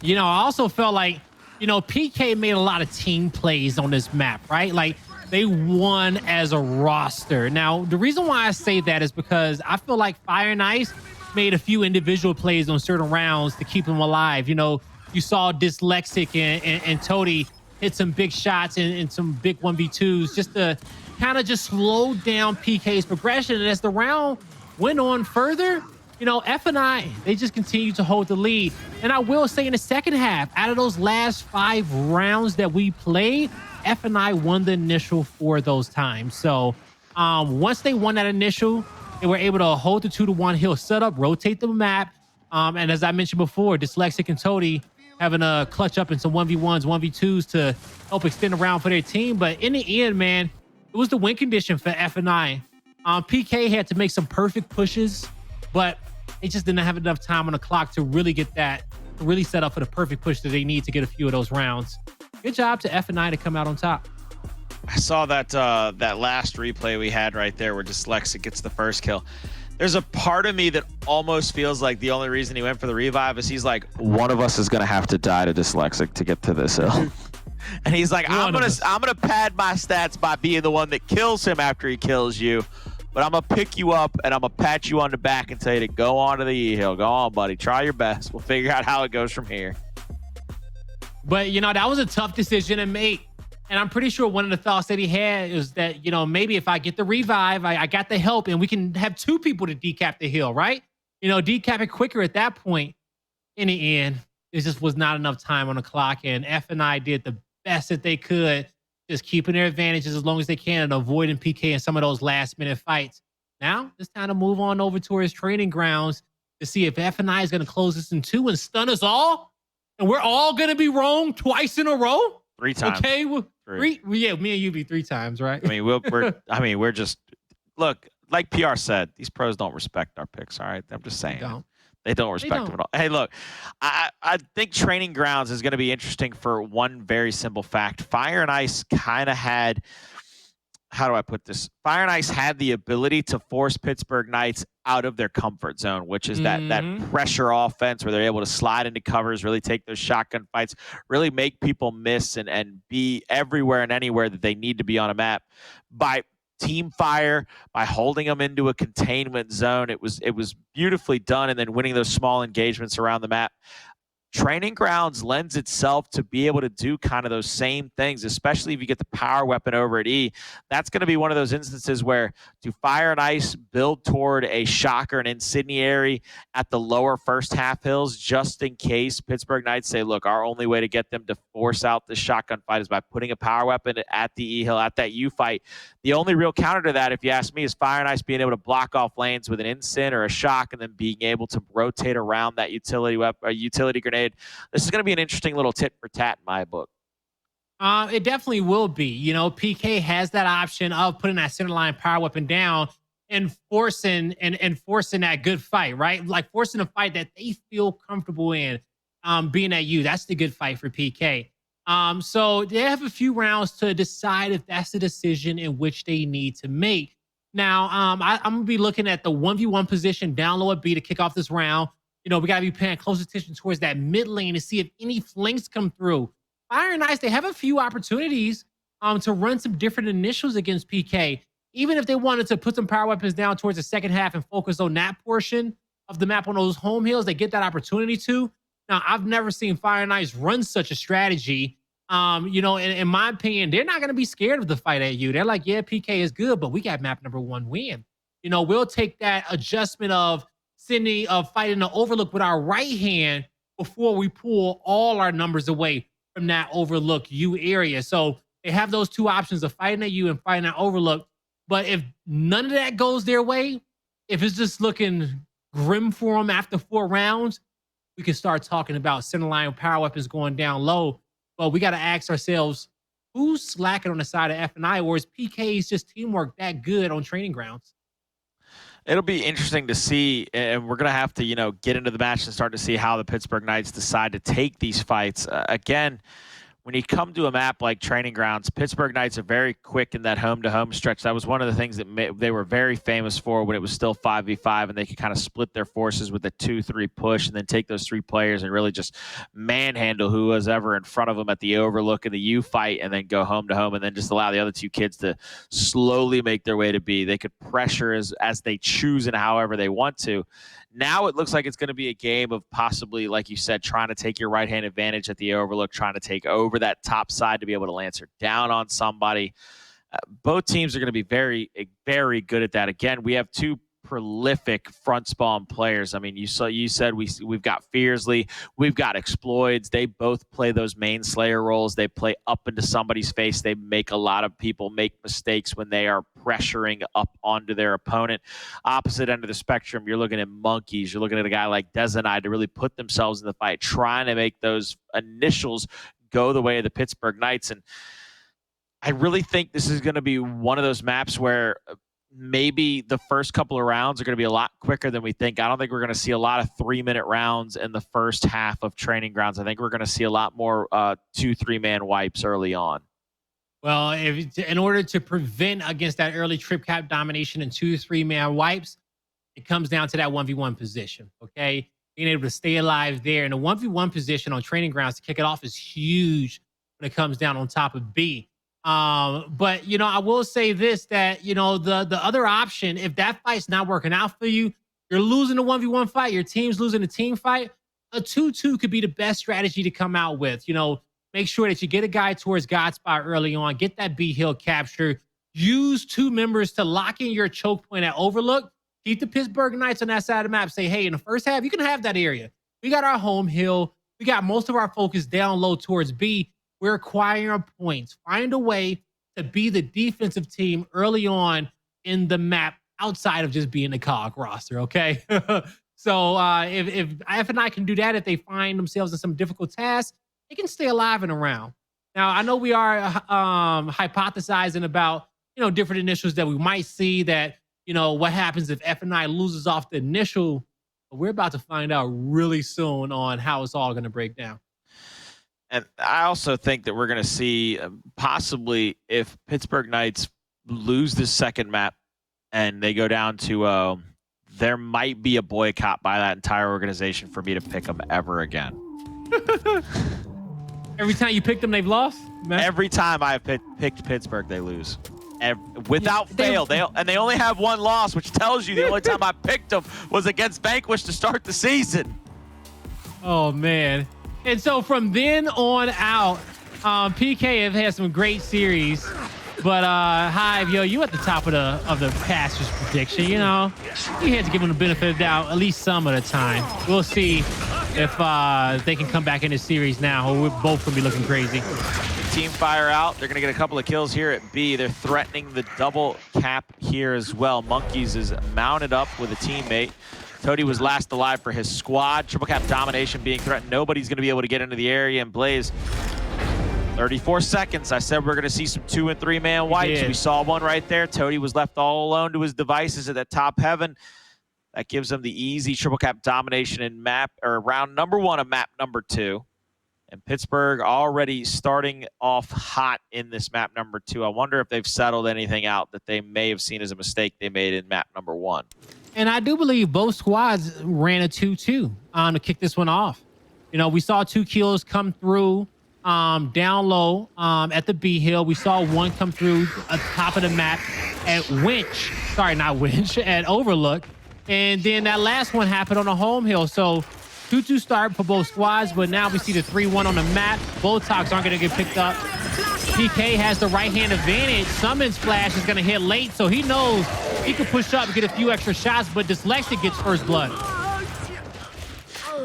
You know, I also felt like, you know, PK made a lot of team plays on this map, right? Like, they won as a roster. Now, the reason why I say that is because I feel like Fire and Ice made a few individual plays on certain rounds to keep them alive. You know, you saw Dyslexic and Toti hit some big shots and some big 1v2s just to kind of just slow down PK's progression. And as the round went on further, you know, F&I, they just continued to hold the lead. And I will say in the second half, out of those last 5 rounds that we played, F&I won the initial 4 of those times. So once they won that initial, they were able to hold the 2-to-1 hill setup, rotate the map. And as I mentioned before, Dyslexic and Toti having a clutch up in some 1v1s, 1v2s to help extend the round for their team. But in the end, man, it was the win condition for F&I. PK had to make some perfect pushes, but they just didn't have enough time on the clock to really get that, to really set up for the perfect push that they need to get a few of those rounds. Good job to F&I to come out on top. I saw that that last replay we had right there where Dyslexic gets the first kill. There's a part of me that almost feels like the only reason he went for the revive is he's like, one of us is gonna have to die to Dyslexic to get to this hill. And he's like, I'm gonna pad my stats by being the one that kills him after he kills you. But I'm gonna pick you up and I'm gonna pat you on the back and tell you to go on to the E hill. Go on, buddy. Try your best. We'll figure out how it goes from here. But, you know, that was a tough decision to make. And I'm pretty sure one of the thoughts that he had is that, you know, maybe if I get the revive, I got the help and we can have 2 people to decap the hill, right? You know, decap it quicker at that point. In the end, it just was not enough time on the clock. And F&I did the best that they could, just keeping their advantages as long as they can and avoiding PK in some of those last-minute fights. Now, it's time to move on over to his training grounds to see if F&I is going to close this in 2 and stun us all. And we're all going to be wrong twice in a row? 3 times. Okay, well, 3. Yeah, me and you be 3 times, right? I mean, we're just, look, like PR said, these pros don't respect our picks, all right? I'm just saying. They don't respect them at all. Hey, look, I think training grounds is going to be interesting for one very simple fact. Fire and Ice kind of had, how do I put this? Fire and Ice had the ability to force Pittsburgh Knights out of their comfort zone, which is that pressure offense where they're able to slide into covers, really take those shotgun fights, really make people miss and be everywhere and anywhere that they need to be on a map. By team fire, by holding them into a containment zone, it was beautifully done, and then winning those small engagements around the map. Training grounds lends itself to be able to do kind of those same things, especially if you get the power weapon over at E. That's going to be one of those instances where do Fire and Ice build toward a shocker and incendiary at the lower first half hills just in case Pittsburgh Knights say, look, our only way to get them to force out the shotgun fight is by putting a power weapon at the E hill, at that U fight. The only real counter to that, if you ask me, is Fire and Ice being able to block off lanes with an incin or a shock and then being able to rotate around that utility weapon, utility grenade. This is going to be an interesting little tit for tat in my book. It definitely will be. You know, PK has that option of putting that center line power weapon down and forcing that good fight, right? Like forcing a fight that they feel comfortable in being at you. That's the good fight for PK. So they have a few rounds to decide if that's the decision in which they need to make. Now, I'm going to be looking at the 1v1 position down low at B to kick off this round. You know, we got to be paying close attention towards that mid lane to see if any flanks come through. Fire and Ice, they have a few opportunities to run some different initials against PK. Even if they wanted to put some power weapons down towards the second half and focus on that portion of the map on those home hills, they get that opportunity to. Now, I've never seen Fire and Ice run such a strategy. You know, in my opinion, they're not going to be scared of the fight at you. They're like, yeah, PK is good, but we got map number 1 win. You know, we'll take that adjustment of Sydney fighting the overlook with our right hand before we pull all our numbers away from that overlook U area. So they have those two options of fighting at U and fighting at overlook. But if none of that goes their way, if it's just looking grim for them after 4 rounds, we can start talking about centerline power weapons going down low. But we got to ask ourselves, who's slacking on the side of F&I, or is PK's just teamwork that good on training grounds? It'll be interesting to see, and we're going to have to, get into the match and start to see how the Pittsburgh Knights decide to take these fights. Again, when you come to a map like Training Grounds, Pittsburgh Knights are very quick in that home-to-home stretch. That was one of the things that they were very famous for when it was still 5v5, and they could kind of split their forces with a 2-3 push and then take those 3 players and really just manhandle who was ever in front of them at the overlook of the U fight, and then go home-to-home and then just allow the other 2 kids to slowly make their way to B. They could pressure as they choose and however they want to. Now it looks like it's going to be a game of possibly, like you said, trying to take your right-hand advantage at the overlook, trying to take over that top side to be able to lancer down on somebody. Both teams are going to be very, very good at that. Again, we have 2 prolific front spawn players. I mean, you said we've got Fearzly, we've got Xploidz. They both play those main Slayer roles. They play up into somebody's face. They make a lot of people make mistakes when they are pressuring up onto their opponent. Opposite end of the spectrum, you're looking at Monkyz. You're looking at a guy like Dezonide to really put themselves in the fight, trying to make those initials go the way of the Pittsburgh Knights. And I really think this is going to be one of those maps where maybe the first couple of rounds are going to be a lot quicker than we think. I don't think we're going to see a lot of 3-minute rounds in the first half of Training Grounds. I think we're going to see a lot more 2-3-man wipes early on. Well, in order to prevent against that early trip cap domination and 2-3-man wipes, it comes down to that 1v1 position, okay? Being able to stay alive there. And the 1v1 position on Training Grounds to kick it off is huge when it comes down on top of B. But, I will say this, that, the other option, if that fight's not working out for you, you're losing a 1v1 fight, your team's losing a team fight, a 2-2 could be the best strategy to come out with. Make sure that you get a guy towards God spot early on, get that B hill capture, use 2 members to lock in your choke point at overlook, keep the Pittsburgh Knights on that side of the map, say, hey, in the first half, you can have that area. We got our home hill. We got most of our focus down low towards B. We're acquiring points. Find a way to be the defensive team early on in the map outside of just being the cog roster, okay? So if F&I can do that, if they find themselves in some difficult tasks, they can stay alive in a round. Now, I know we are hypothesizing about, different initials that we might see that, what happens if F&I loses off the initial. But we're about to find out really soon on how it's all going to break down. And I also think that we're going to see possibly if Pittsburgh Knights lose this second map and they go down to there might be a boycott by that entire organization for me to pick them ever again. Every time you pick them, they've lost? Man. Every time I've picked Pittsburgh, they lose. Without fail. They only have 1 loss, which tells you the only time I picked them was against Vanquish to start the season. Oh, man. And so from then on out, PK have had some great series, but Hive, you at the top of the Pastors prediction. You had to give them the benefit of the doubt at least some of the time. We'll see if they can come back in this series now, or we're both gonna be looking crazy. Team fire out. They're gonna get a couple of kills here at B. They're threatening the double cap here as well. Monkyz is mounted up with a teammate. Toti was last alive for his squad. Triple cap domination being threatened. Nobody's going to be able to get into the area. And Blaze, 34 seconds. I said we're going to see some 2- and 3-man wipes. We saw one right there. Toti was left all alone to his devices at that top heaven. That gives him the easy triple cap domination in round number 1 of map number 2. And Pittsburgh already starting off hot in this map number 2. I wonder if they've settled anything out that they may have seen as a mistake they made in map number 1. And I do believe both squads ran a 2-2 to kick this one off. We saw 2 kills come through down low at the B hill. We saw 1 come through at the top of the map at at Overlook. And then that last one happened on the home hill. So 2-2 start for both squads, but now we see the 3-1 on the map. Both talks aren't going to get picked up. PK has the right-hand advantage. Sumuns flash is going to hit late, so he knows he can push up and get a few extra shots, but Dyslexic gets first blood.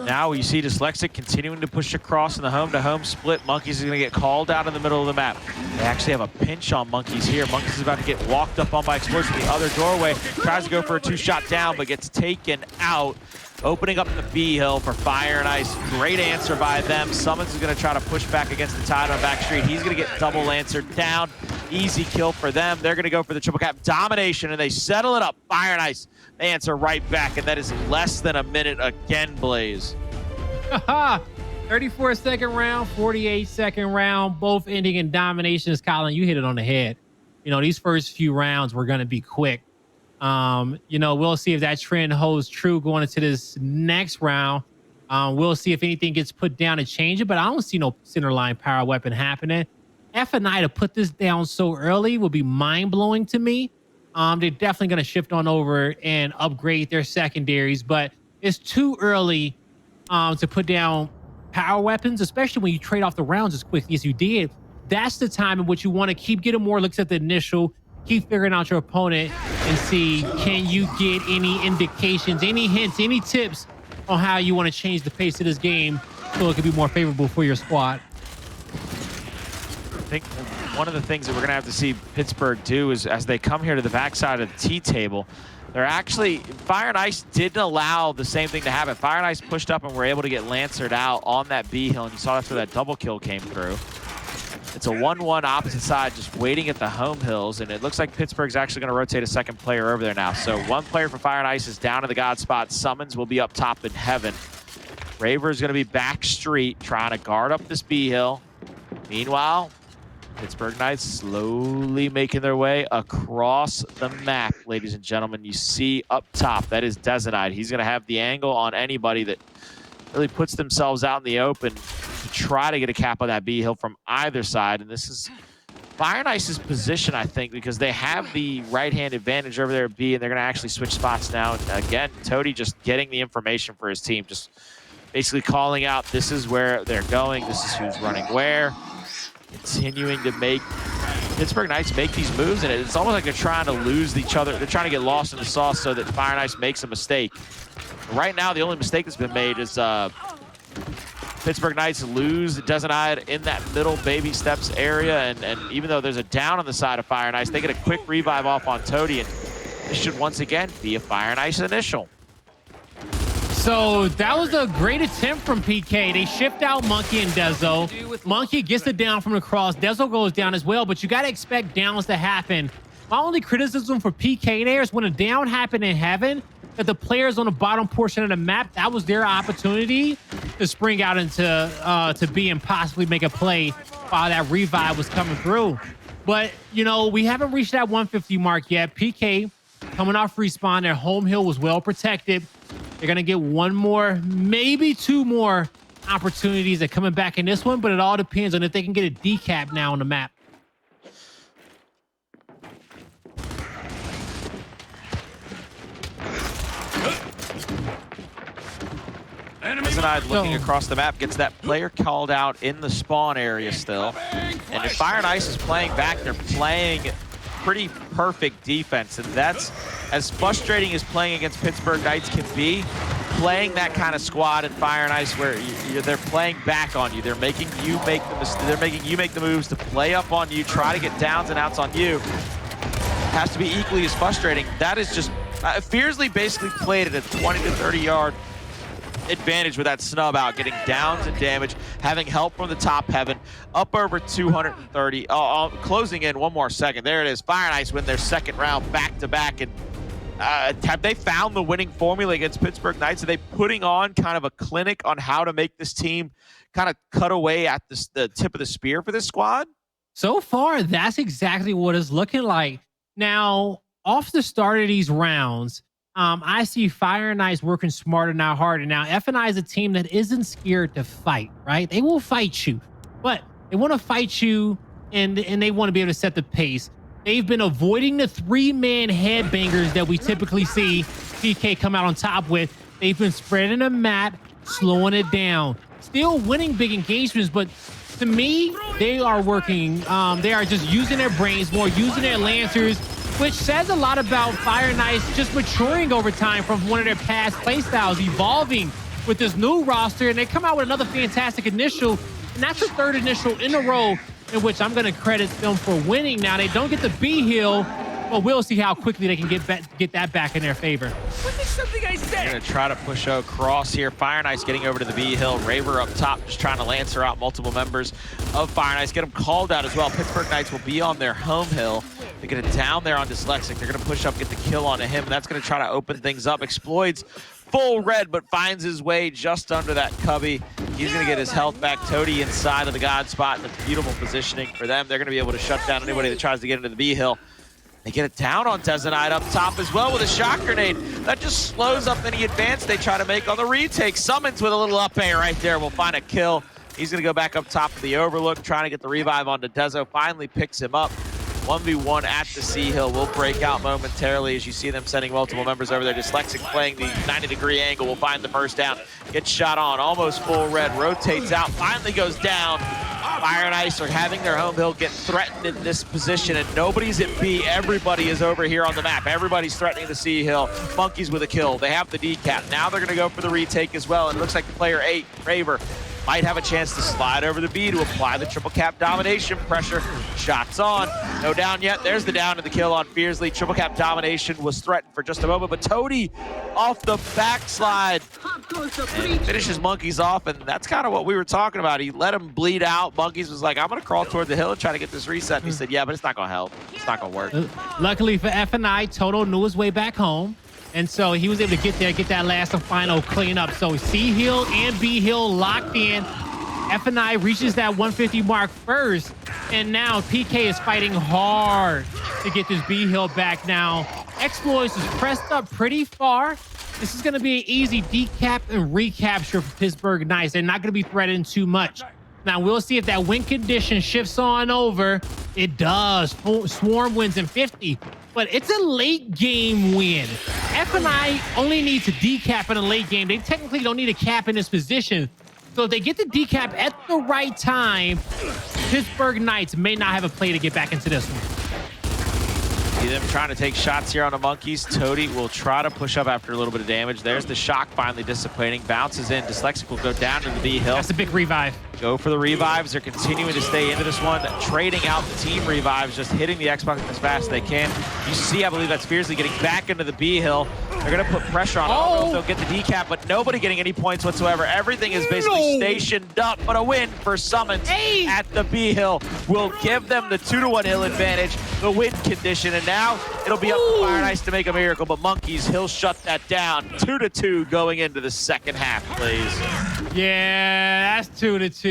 Now you see Dyslexic continuing to push across in the home-to-home split. Monkyz is going to get called out in the middle of the map. They actually have a pinch on Monkyz here. Monkyz is about to get walked up on by Xploidz from the other doorway. Tries to go for a two-shot down, but gets taken out. Opening up the B hill for Fire and Ice. Great answer by them. Sumuns is going to try to push back against the Tide on back street. He's going to get double answered down. Easy kill for them. They're going to go for the triple cap domination, and they settle it up. Fire and Ice, they answer right back, and that is less than a minute again, Blaze. 34-second round, 48-second round, both ending in dominations. Colin, you hit it on the head. You know, these first few rounds were going to be quick. You know, we'll see if that trend holds true going into this next round. We'll see if anything gets put down to change it, but I don't see no center line power weapon happening. F&I to put this down so early would be mind-blowing to me. They're definitely going to shift on over and upgrade their secondaries, but it's too early to put down power weapons, especially when you trade off the rounds as quickly as you did. That's the time in which you want to keep getting more looks at the initial, keep figuring out your opponent and see, can you get any indications, any hints, any tips on how you want to change the pace of this game so it can be more favorable for your squad. I think one of the things that we're going to have to see Pittsburgh do is as they come here to the backside of the T-table, they're actually, Fire and Ice didn't allow the same thing to happen. Fire and Ice pushed up and were able to get Lancered out on that B hill, and you saw that's where that double kill came through. It's a 1-1 opposite side, just waiting at the home hills, and it looks like Pittsburgh's actually going to rotate a second player over there now. So one player for Fire and Ice is down in the God spot. Sumuns will be up top in heaven. Raver is going to be back street, trying to guard up this B hill. Meanwhile, Pittsburgh Knights slowly making their way across the map, ladies and gentlemen. You see up top, that is Dezonide. He's going to have the angle on anybody that really puts themselves out in the open to try to get a cap on that B hill from either side. And this is Fire and Ice's position, I think, because they have the right-hand advantage over there at B, and they're going to actually switch spots now. And again, Toti just getting the information for his team, just basically calling out, this is where they're going, this is who's running where. Continuing to make Pittsburgh Knights make these moves, and it's almost like they're trying to lose each other. They're trying to get lost in the sauce so that Fire and Ice makes a mistake. Right now, the only mistake that's been made is Pittsburgh Knights lose Dezonide in that middle baby steps area, and even though there's a down on the side of Fire and Ice, they get a quick revive off on Toti, and this should once again be a Fire and Ice initial. So that was a great attempt from PK. They shift out Monkyz and Dezo. Monkyz gets it down from the cross. Dezo goes down as well, but you got to expect downs to happen. My only criticism for PK there is when a down happened in heaven, that the players on the bottom portion of the map, that was their opportunity to spring out into to B and possibly make a play while that revive was coming through. But, you know, we haven't reached that 150 mark yet. PK coming off respawn. Their home hill was well protected. They're going to get one more, maybe two more opportunities at coming back in this one, but it all depends on if they can get a decap now on the map. Dezonide looking across the map, gets that player called out in the spawn area still. And if Fire and Ice is playing back, they're playing pretty perfect defense, and that's as frustrating as playing against Pittsburgh Knights can be. Playing that kind of squad in Fire and Ice where they're playing back on you, they're making you make the moves to play up on you, try to get downs and outs on you. Has to be equally as frustrating. That is just Fearzly basically played at a 20 to 30 yard advantage with that snub out, getting downs and damage, having help from the top heaven, up over 230. Closing in one more second. There it is. Fire and Ice win their second round back-to-back. And have they found the winning formula against Pittsburgh Knights? Are they putting on kind of a clinic on how to make this team kind of cut away at the tip of the spear for this squad? So far, that's exactly what it's looking like. Now, off the start of these rounds, I see Fire and Ice working smarter, not harder. Now, F&I is a team that isn't scared to fight, right? They will fight you, but they want to fight you, and they want to be able to set the pace. They've been avoiding the three-man headbangers that we typically see PK come out on top with. They've been spreading the map, slowing it down, still winning big engagements, but to me, they are working. They are just using their brains more, using their lancers, which says a lot about Fire and Ice just maturing over time from one of their past playstyles, evolving with this new roster, and they come out with another fantastic initial, and that's the third initial in a row in which I'm going to credit them for winning. Now, they don't get the B hill, but we'll see how quickly they can get that back in their favor. Was this something I said? They're going to try to push across here. Fire Nice getting over to the B hill. Raver up top, just trying to lancer out multiple members of Fire Nice. Get them called out as well. Pittsburgh Knights will be on their home hill. They're going to down there on Dyslexic. They're going to push up, get the kill onto him, and that's going to try to open things up. Xploidz full red, but finds his way just under that cubby. He's going to get his health back. Toti inside of the God spot, and it's beautiful positioning for them. They're going to be able to shut down anybody that tries to get into the B hill. They get it down on Dezonide up top as well with a shock grenade. That just slows up any advance they try to make on the retake. Sumuns with a little up air right there will find a kill. He's going to go back up top of the overlook, trying to get the revive onto Dezo. Finally picks him up. 1v1 at the C-Hill will break out momentarily as you see them sending multiple members over there. Dyslexic playing the 90-degree angle will find the first down. Gets shot on, almost full red, rotates out, finally goes down. Fire and Ice are having their home hill get threatened in this position, and nobody's at B. Everybody is over here on the map. Everybody's threatening the C-Hill. Monkyz with a kill. They have the decap. Now they're going to go for the retake as well, and it looks like the player 8, Raver, might have a chance to slide over the B to apply the triple cap domination pressure. Shots on. No down yet. There's the down and the kill on Fearzly. Triple cap domination was threatened for just a moment, but Toti off the backslide and finishes Monkyz off, and that's kind of what we were talking about. He let him bleed out. Monkyz was like, I'm going to crawl toward the hill and try to get this reset. And he said, yeah, but it's not going to help. It's not going to work. Luckily for FNI, Toto knew his way back home. And so he was able to get there, get that last and final clean up. So C hill and B hill locked in. FNI reaches that 150 mark first. And now PK is fighting hard to get this B hill back now. Xploidz is pressed up pretty far. This is going to be an easy decap and recapture for Pittsburgh Knights. They're not going to be threatened too much. Now, we'll see if that win condition shifts on over. It does. Swarm wins in 50, but it's a late game win. FNI only needs a decap in a late game. They technically don't need a cap in this position. So if they get the decap at the right time, Pittsburgh Knights may not have a play to get back into this one. See them trying to take shots here on the Monkyz. Toti will try to push up after a little bit of damage. There's the shock finally dissipating. Bounces in. Dyslexic will go down to the B hill. That's a big revive. Go for the revives. They're continuing to stay into this one, trading out the team revives, just hitting the Xbox as fast as they can. You see, I believe that's Fearzly getting back into the B hill. They're going to put pressure on. I don't know if they'll get the decap, but nobody getting any points whatsoever. Everything is basically stationed up, but a win for Sumuns at the B hill will give them the 2-to-1 hill advantage, the win condition, and now it'll be up to Fire Nice to make a miracle, but Monkyz, he'll shut that down. 2-to-2 going into the second half, please. Yeah, that's 2-to-2.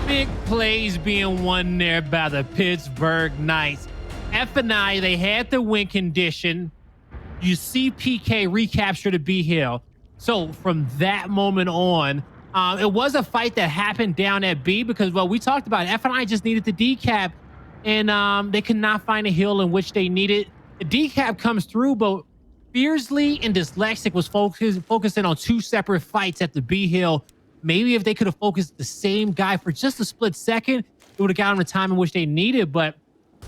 Big plays being won there by the Pittsburgh Knights. FNI, they had the win condition. You see PK recapture the B hill. So from that moment on, it was a fight that happened down at B because, well, we talked about it. FNI just needed the decap, and they could not find a hill in which they needed. The decap comes through, but Fearzly and Dyslexic was focusing on two separate fights at the B hill. Maybe if they could have focused the same guy for just a split second, it would have gotten the time in which they needed. But,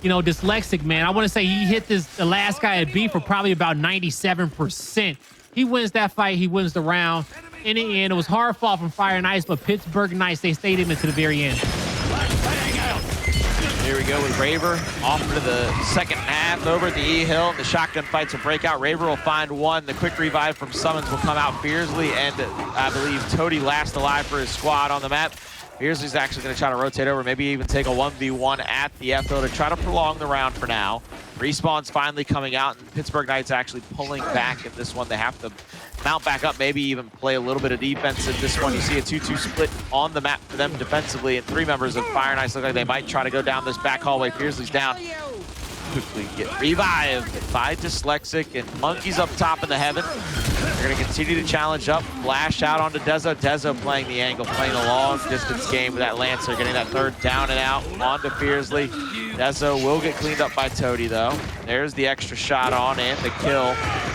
you know, Dyslexic, man, I want to say he hit the last guy at B for probably about 97%. He wins that fight. He wins the round. In the end, it was hard fought from Fire and Ice, but Pittsburgh Knights, they stayed in it to the very end. Here we go with Raver off into the second half over at the E-Hill. The shotgun fights will break out. Raver will find one. The quick revive from Sumuns will come out. Fearzly and I believe Toti last alive for his squad on the map. Fearzly's actually going to try to rotate over, maybe even take a 1v1 at the F-Hill to try to prolong the round for now. Respawn's finally coming out, and Pittsburgh Knights actually pulling back in this one. They have to mount back up, maybe even play a little bit of defense in this one. You see a 2-2 split on the map for them defensively, and 3 members of Fire Nice look like they might try to go down this back hallway. Fearzly's down. Quickly get revived by Dyslexic, and Monkyz up top in the heaven. They're going to continue to challenge up, flash out onto Dezo. Dezo playing the angle, playing a long distance game with that Lancer, getting that third down and out onto Fearzly. Dezo will get cleaned up by Toti though. There's the extra shot on and the kill.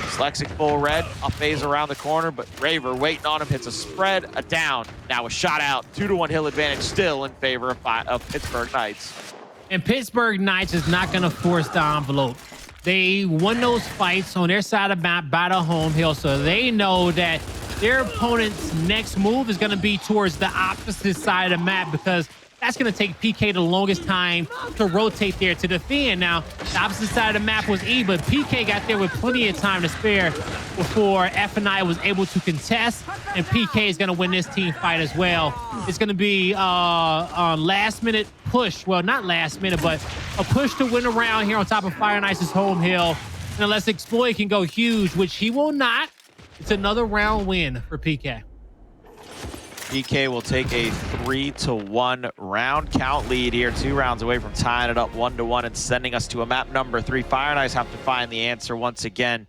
Dyslexic full red, up phase around the corner, but Raver waiting on him, hits a spread, a down. Now a shot out, 2-to-1 hill advantage still in favor of Pittsburgh Knights. And Pittsburgh Knights is not going to force the envelope. They won those fights on their side of the map by the home hill, so they know that their opponent's next move is going to be towards the opposite side of the map, because that's going to take PK the longest time to rotate there to defend. Now, the opposite side of the map was E, but PK got there with plenty of time to spare before F&I was able to contest, and PK is going to win this team fight as well. It's going to be a last-minute push. Well, not last minute, but a push to win a round here on top of Fire and Ice's home hill. And unless Xploidz can go huge, which he will not, it's another round win for PK. PK will take a 3-1 round count lead here, 2 rounds away from tying it up 1-1 and sending us to a map number 3. Fire and Ice have to find the answer once again.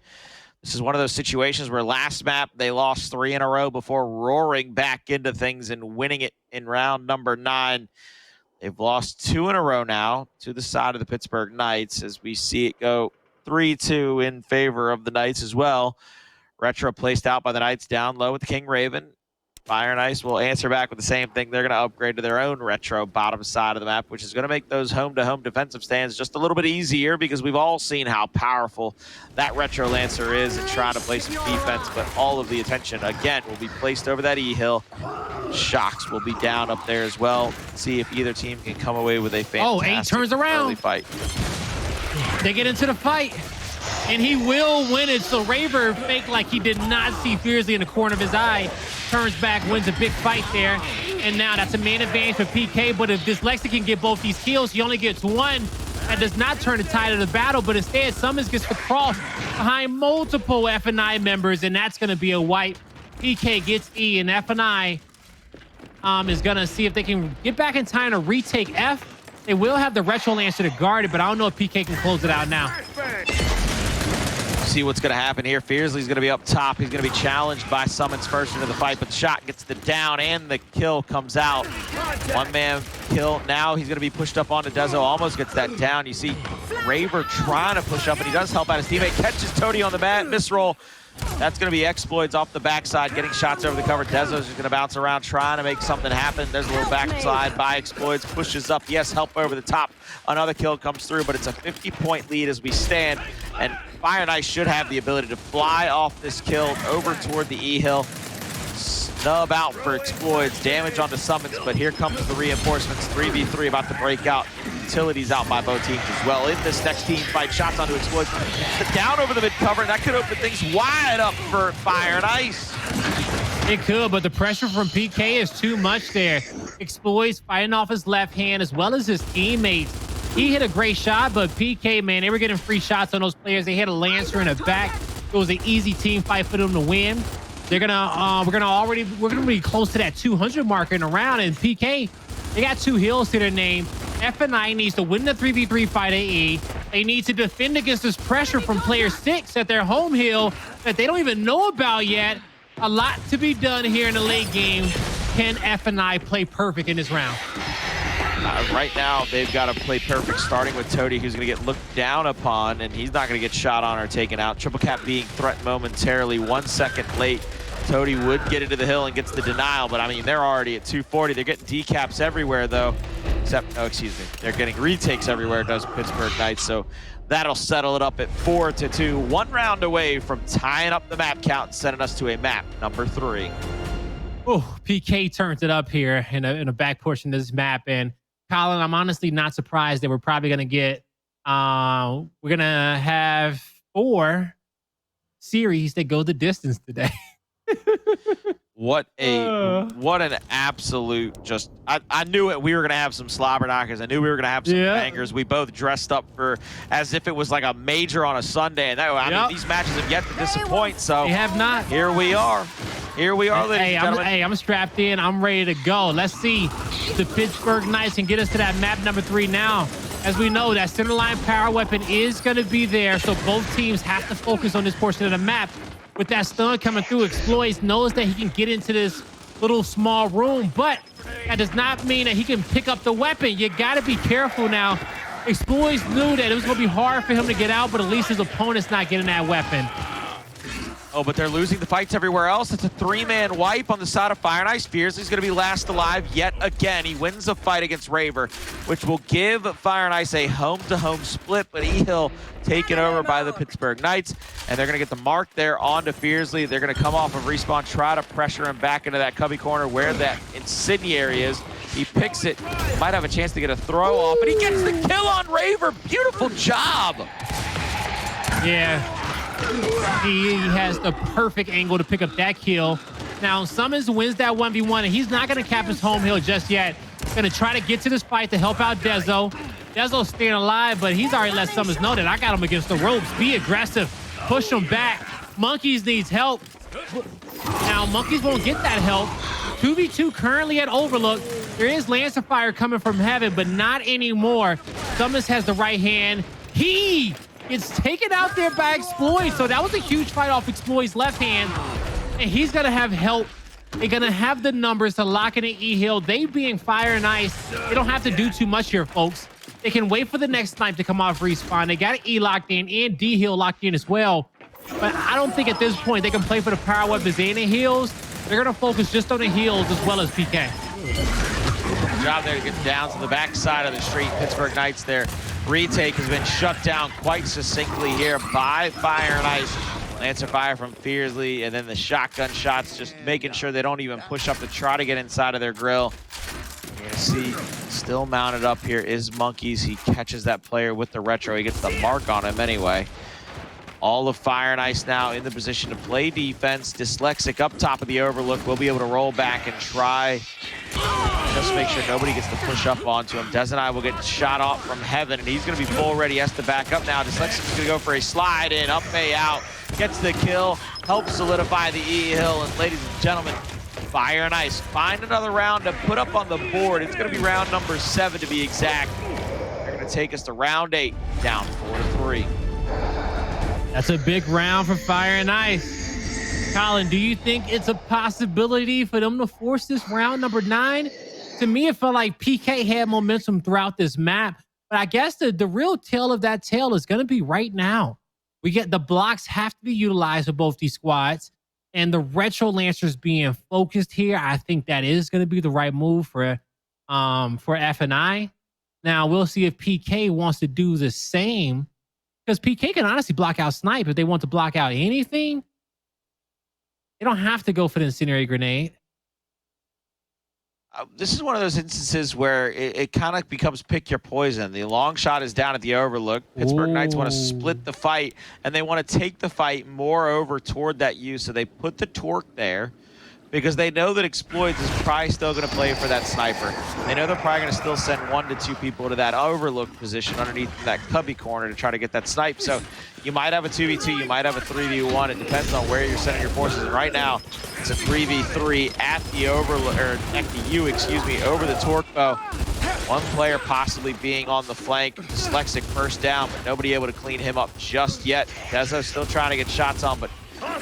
This is one of those situations where last map they lost 3 in a row before roaring back into things and winning it in round number 9. They've lost 2 in a row now to the side of the Pittsburgh Knights, as we see it go 3-2 in favor of the Knights as well. Retro placed out by the Knights down low with the King Raven. Fire and Ice will answer back with the same thing. They're going to upgrade to their own retro bottom side of the map, which is going to make those home-to-home defensive stands just a little bit easier, because we've all seen how powerful that retro Lancer is in trying to play some defense, but all of the attention, again, will be placed over that E-hill. Shocks will be down up there as well. See if either team can come away with a fantastic turns around. early fight. They get into the fight, and he will win it. So Raver faked like he did not see Fearzly in the corner of his eye. Turns back, wins a big fight there. And now that's a man advantage for PK. But if Dyslexic can get both these kills, he only gets 1. That does not turn the tide of the battle, but instead Sumuns gets the cross behind multiple F&I members, and that's going to be a wipe. PK gets E, and F&I is going to see if they can get back in time to retake F. They will have the retro Lancer to guard it, but I don't know if PK can close it out now. See what's going to happen here. Fearzly's going to be up top. He's going to be challenged by Sumuns first into the fight, but the shot gets the down and the kill comes out. 1-man kill. Now he's going to be pushed up onto Dezo. Almost gets that down. You see Raver trying to push up, and he does help out his teammate. Catches Toti on the mat. Misroll. That's going to be Xploidz off the backside, getting shots over the cover. Dezo's just going to bounce around, trying to make something happen. There's a little backside by Xploidz. Pushes up. Yes, help over the top. Another kill comes through, but it's a 50-point lead as we stand. And Fire and Ice should have the ability to fly off this kill over toward the E-hill. Snub out for Xploidz. Damage onto Sumuns, but here comes the reinforcements. 3v3 about to break out. Utilities out by both teams as well. In this next team fight, shots onto Xploidz. Down over the mid cover, and that could open things wide up for Fire and Ice. It could, but the pressure from PK is too much there. Xploidz fighting off his left hand as well as his teammates. He hit a great shot, but PK, man, they were getting free shots on those players. They hit a Lancer in the back. It was an easy team fight for them to win. They're gonna we're gonna be close to that 200 marker in a round, and PK, they got 2 hills to their name. F&I needs to win the 3v3 fight AE. They need to defend against this pressure from player 6 at their home hill that they don't even know about yet. A lot to be done here in the late game. Can F&I play perfect in this round? Right now, they've got to play perfect, starting with Toti, who's going to get looked down upon, and he's not going to get shot on or taken out. Triple Cap being threatened momentarily, 1 second late. Toti would get into the hill and gets the denial, but I mean, they're already at 240. They're getting decaps everywhere, though. Except, oh, excuse me. They're getting retakes everywhere, does Pittsburgh Knights. So that'll settle it up at 4-2. 1 round away from tying up the map count and sending us to a map number 3. Oh, PK turns it up here in a back portion of this map. And Colin, I'm honestly not surprised that we're probably going to get, we're going to have 4 series that go the distance today. What an absolute I knew it. We were going to have some slobber knockers. I knew we were going to have some bangers. We both dressed up for as if it was like a major on a Sunday. And I mean, these matches have yet to disappoint. So they have not. Here we are. Here we are, ladies and gentlemen. I'm strapped in. I'm ready to go. Let's see if the Pittsburgh Knights can get us to that map number 3 now. As we know, that center line power weapon is going to be there. So both teams have to focus on this portion of the map. With that stun coming through, Xploidz knows that he can get into this little small room, but that does not mean that he can pick up the weapon. You got to be careful now. Xploidz knew that it was going to be hard for him to get out, but at least his opponent's not getting that weapon. Oh, but they're losing the fights everywhere else. It's a 3-man wipe on the side of Fire and Ice. Fearzly's going to be last alive yet again. He wins the fight against Raver, which will give Fire and Ice a home-to-home split, but E-Hill taken over by the Pittsburgh Knights, and they're going to get the mark there onto Fearzly. They're going to come off of respawn, try to pressure him back into that cubby corner where that incendiary is. He picks it, might have a chance to get a throw off, and he gets the kill on Raver. Beautiful job. Yeah. He has the perfect angle to pick up that kill. Now, Sumuns wins that 1v1, and he's not going to cap his home hill just yet. Going to try to get to this fight to help out Dezo. Dezo's staying alive, but he's already let Sumuns know that I got him against the ropes. Be aggressive. Push him back. Monkyz needs help. Now, Monkyz won't get that help. 2v2 currently at Overlook. There is Lancer Fire coming from heaven, but not anymore. Sumuns has the right hand. He gets taken out there by Xploidz. So that was a huge fight off Xploidz' left hand. And he's going to have help. They're going to have the numbers to lock in an E-Hill. They being Fire and Ice, they don't have to do too much here, folks. They can wait for the next snipe to come off respawn. They got E locked in and D-Hill locked in as well. But I don't think at this point they can play for the power weapons and the heals. They're going to focus just on the heals as well as PK. Good job there to get down to the backside of the street. Pittsburgh Knights there. Retake has been shut down quite succinctly here by Fire and Ice. Lancer Fire from Fearzly, and then the shotgun shots, just making sure they don't even push up to try to get inside of their grill. You're gonna see, still mounted up here is Monkyz. He catches that player with the retro. He gets the mark on him anyway. All of Fire and Ice now in the position to play defense. Dyslexic up top of the Overlook will be able to roll back and try just make sure nobody gets to push up onto him. Dezonide will get shot off from heaven, and he's going to be full ready. He has to back up now. Dyslexic's going to go for a slide in, up, A, out. Gets the kill, helps solidify the E-Hill, and ladies and gentlemen, Fire and Ice find another round to put up on the board. It's going to be round number 7 to be exact. They're going to take us to round 8, down 4-3. That's a big round for Fire and Ice. Colin, do you think it's a possibility for them to force this round number 9? To me, it felt like PK had momentum throughout this map, but I guess the real tale of that tale is going to be right now. We get the blocks have to be utilized for both these squads, and the retro lancers being focused here. I think that is going to be the right move for F&I. Now we'll see if PK wants to do the same, because PK can honestly block out snipe if they want to block out anything. They don't have to go for the incendiary grenade. This is one of those instances where it kind of becomes pick your poison. The long shot is down at the Overlook. Pittsburgh Knights want to split the fight, and they want to take the fight more over toward that U, so they put the torque there because they know that Xploidz is probably still going to play for that sniper. They know they're probably going to still send 1 to 2 people to that Overlook position underneath that cubby corner to try to get that snipe. So you might have a 2v2, you might have a 3v1. It depends on where you're sending your forces. And right now, it's a 3v3 at the Overlook, or at the U, excuse me, over the torque bow. One player possibly being on the flank. Dyslexic first down, but nobody able to clean him up just yet. Dezo still trying to get shots on, but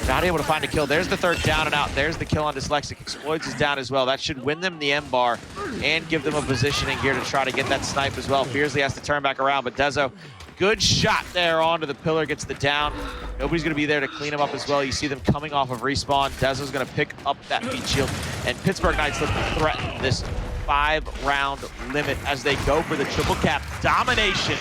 not able to find a kill. There's the third down and out. There's the kill on Dyslexic. Xploidz is down as well. That should win them the M bar and give them a positioning here to try to get that snipe as well. Fearzly has to turn back around, but Dezo, good shot there onto the pillar, gets the down. Nobody's going to be there to clean him up as well. You see them coming off of respawn. Dezo's going to pick up that feed shield, and Pittsburgh Knights look to threaten this 5-round limit as they go for the triple cap domination.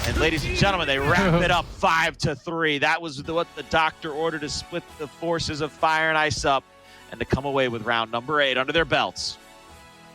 And ladies and gentlemen, they wrap it up 5-3. That was what the doctor ordered, to split the forces of Fire and Ice up and to come away with round number 8 under their belts.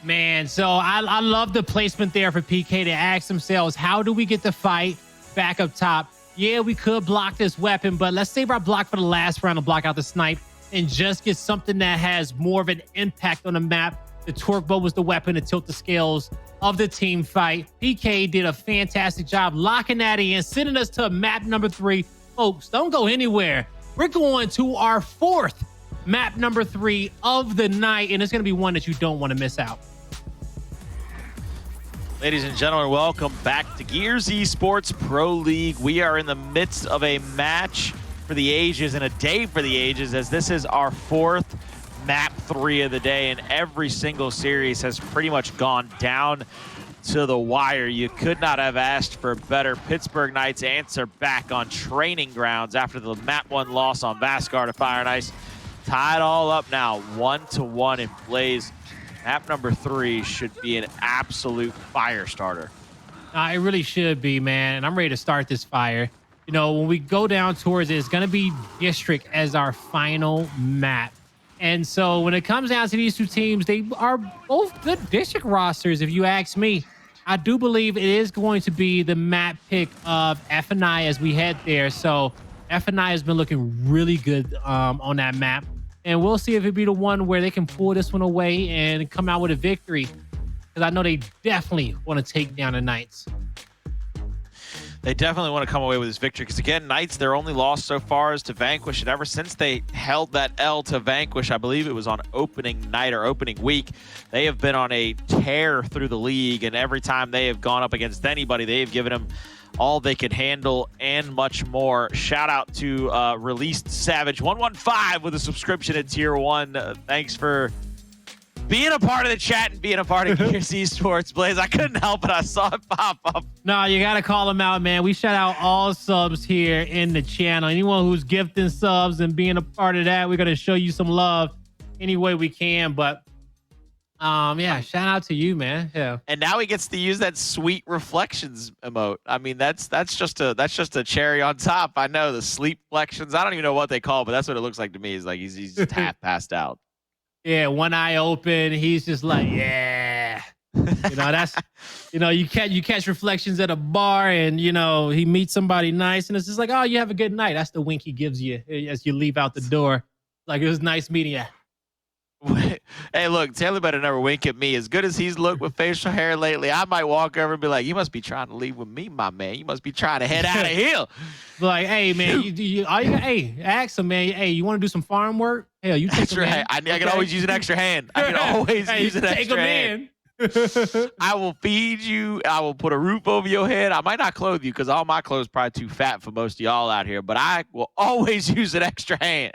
Man, so I love the placement there for PK to ask themselves, how do we get the fight back up top? Yeah, we could block this weapon, but let's save our block for the last round to block out the snipe and just get something that has more of an impact on the map. The torque bow was the weapon to tilt the scales of the team fight. PK did a fantastic job locking that in, sending us to map number 3. Folks, don't go anywhere. We're going to our 4th map number 3 of the night, and it's going to be one that you don't want to miss out. Ladies and gentlemen, welcome back to Gears Esports Pro League. We are in the midst of a match for the ages and a day for the ages, as this is our 4th map 3 of the day, and every single series has pretty much gone down to the wire. You could not have asked for better. Pittsburgh Knights answer back on training grounds after the map 1 loss on Vasgar to Fire and Ice. Tied all up now, 1-1 in Blaze. Map number 3 should be an absolute fire starter. It really should be, man. And I'm ready to start this fire. You know, when we go down towards it, it's going to be District as our final map. And so when it comes down to these two teams, they are both good District rosters, if you ask me. I do believe it is going to be the map pick of F&I as we head there. So F&I has been looking really good on that map. And we'll see if it be the one where they can pull this one away and come out with a victory. Because I know they definitely want to take down the Knights. They definitely want to come away with this victory because, again, Knights, their only loss so far is to Vanquish. And ever since they held that L to Vanquish, I believe it was on opening night or opening week, they have been on a tear through the league. And every time they have gone up against anybody, they have given them all they could handle and much more. Shout out to Released Savage 115 with a subscription at Tier 1. Thanks for being a part of the chat and being a part of Gears Esports, Blaze. I couldn't help it. I saw it pop up. No, you got to call them out, man. We shout out all subs here in the channel. Anyone who's gifting subs and being a part of that, we're going to show you some love any way we can. But yeah, shout out to you, man. Yeah. And now he gets to use that sweet reflections emote. I mean, that's just a cherry on top. I know the sleep flections. I don't even know what they call it, but that's what it looks like to me. Is like he's just half passed out. Yeah, one eye open. He's just like, yeah. You know, that's, you know, you catch reflections at a bar and, you know, he meets somebody nice and it's just like, oh, you have a good night. That's the wink he gives you as you leave out the door. Like, it was nice meeting you. Hey, look, Taylor better never wink at me. As good as he's looked with facial hair lately, I might walk over and be like, you must be trying to leave with me, my man. You must be trying to head out of here. Like, hey, man, hey, ask him, man, hey, you want to do some farm work? Hell, you take That's him right. in. I can always use an extra hand. I can always use an extra hand. I will feed you. I will put a roof over your head. I might not clothe you because all my clothes probably too fat for most of y'all out here, but I will always use an extra hand.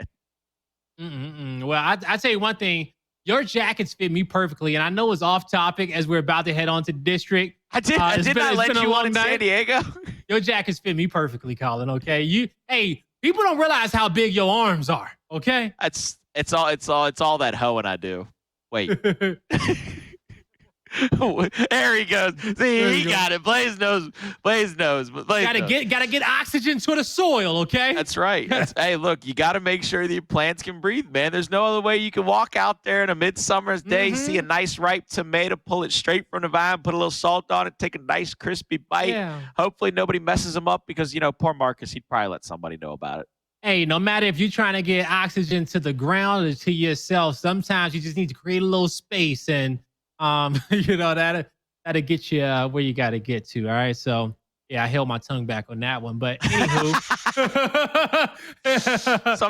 Well, I tell you one thing. Your jackets fit me perfectly, and I know it's off topic as we're about to head on to District. I did not let you on in San Diego. Your jackets fit me perfectly, Colin. Okay, hey, people don't realize how big your arms are. Okay, it's all that hoeing I do. Wait. There he goes. See, he got it. Blaze knows. Blaze knows. Gotta get oxygen to the soil. Okay. That's right. Hey, look, you got to make sure that your plants can breathe, man. There's no other way you can walk out there in a midsummer's day, see a nice ripe tomato, pull it straight from the vine, put a little salt on it, take a nice crispy bite. Yeah. Hopefully nobody messes them up because, you know, poor Marcus, he'd probably let somebody know about it. Hey, no matter if you're trying to get oxygen to the ground or to yourself, sometimes you just need to create a little space and you know, that'll get you where you got to get to. All right. So yeah, I held my tongue back on that one, but anywho,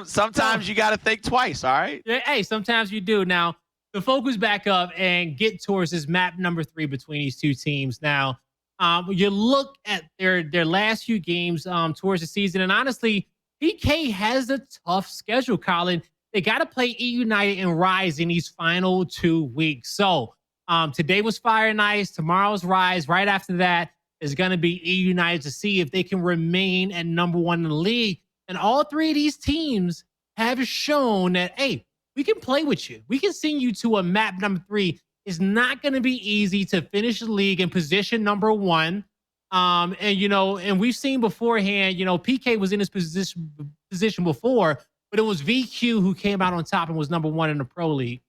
sometimes you got to think twice. All right. Yeah. Hey, sometimes you do. Now the focus back up and get towards this map number 3 between these two teams. Now, you look at their last few games towards the season, and honestly, PK has a tough schedule, Colin. They got to play E United and Rise in these final 2 weeks. So today was Fire and Ice. Tomorrow's Rise. Right after that is going to be E United to see if they can remain at number 1 in the league. And all 3 of these teams have shown that, hey, we can play with you. We can send you to a map number 3. It's not going to be easy to finish the league in position number 1. And, you know, and we've seen beforehand, you know, PK was in his position before, but it was VQ who came out on top and was number 1 in the Pro League.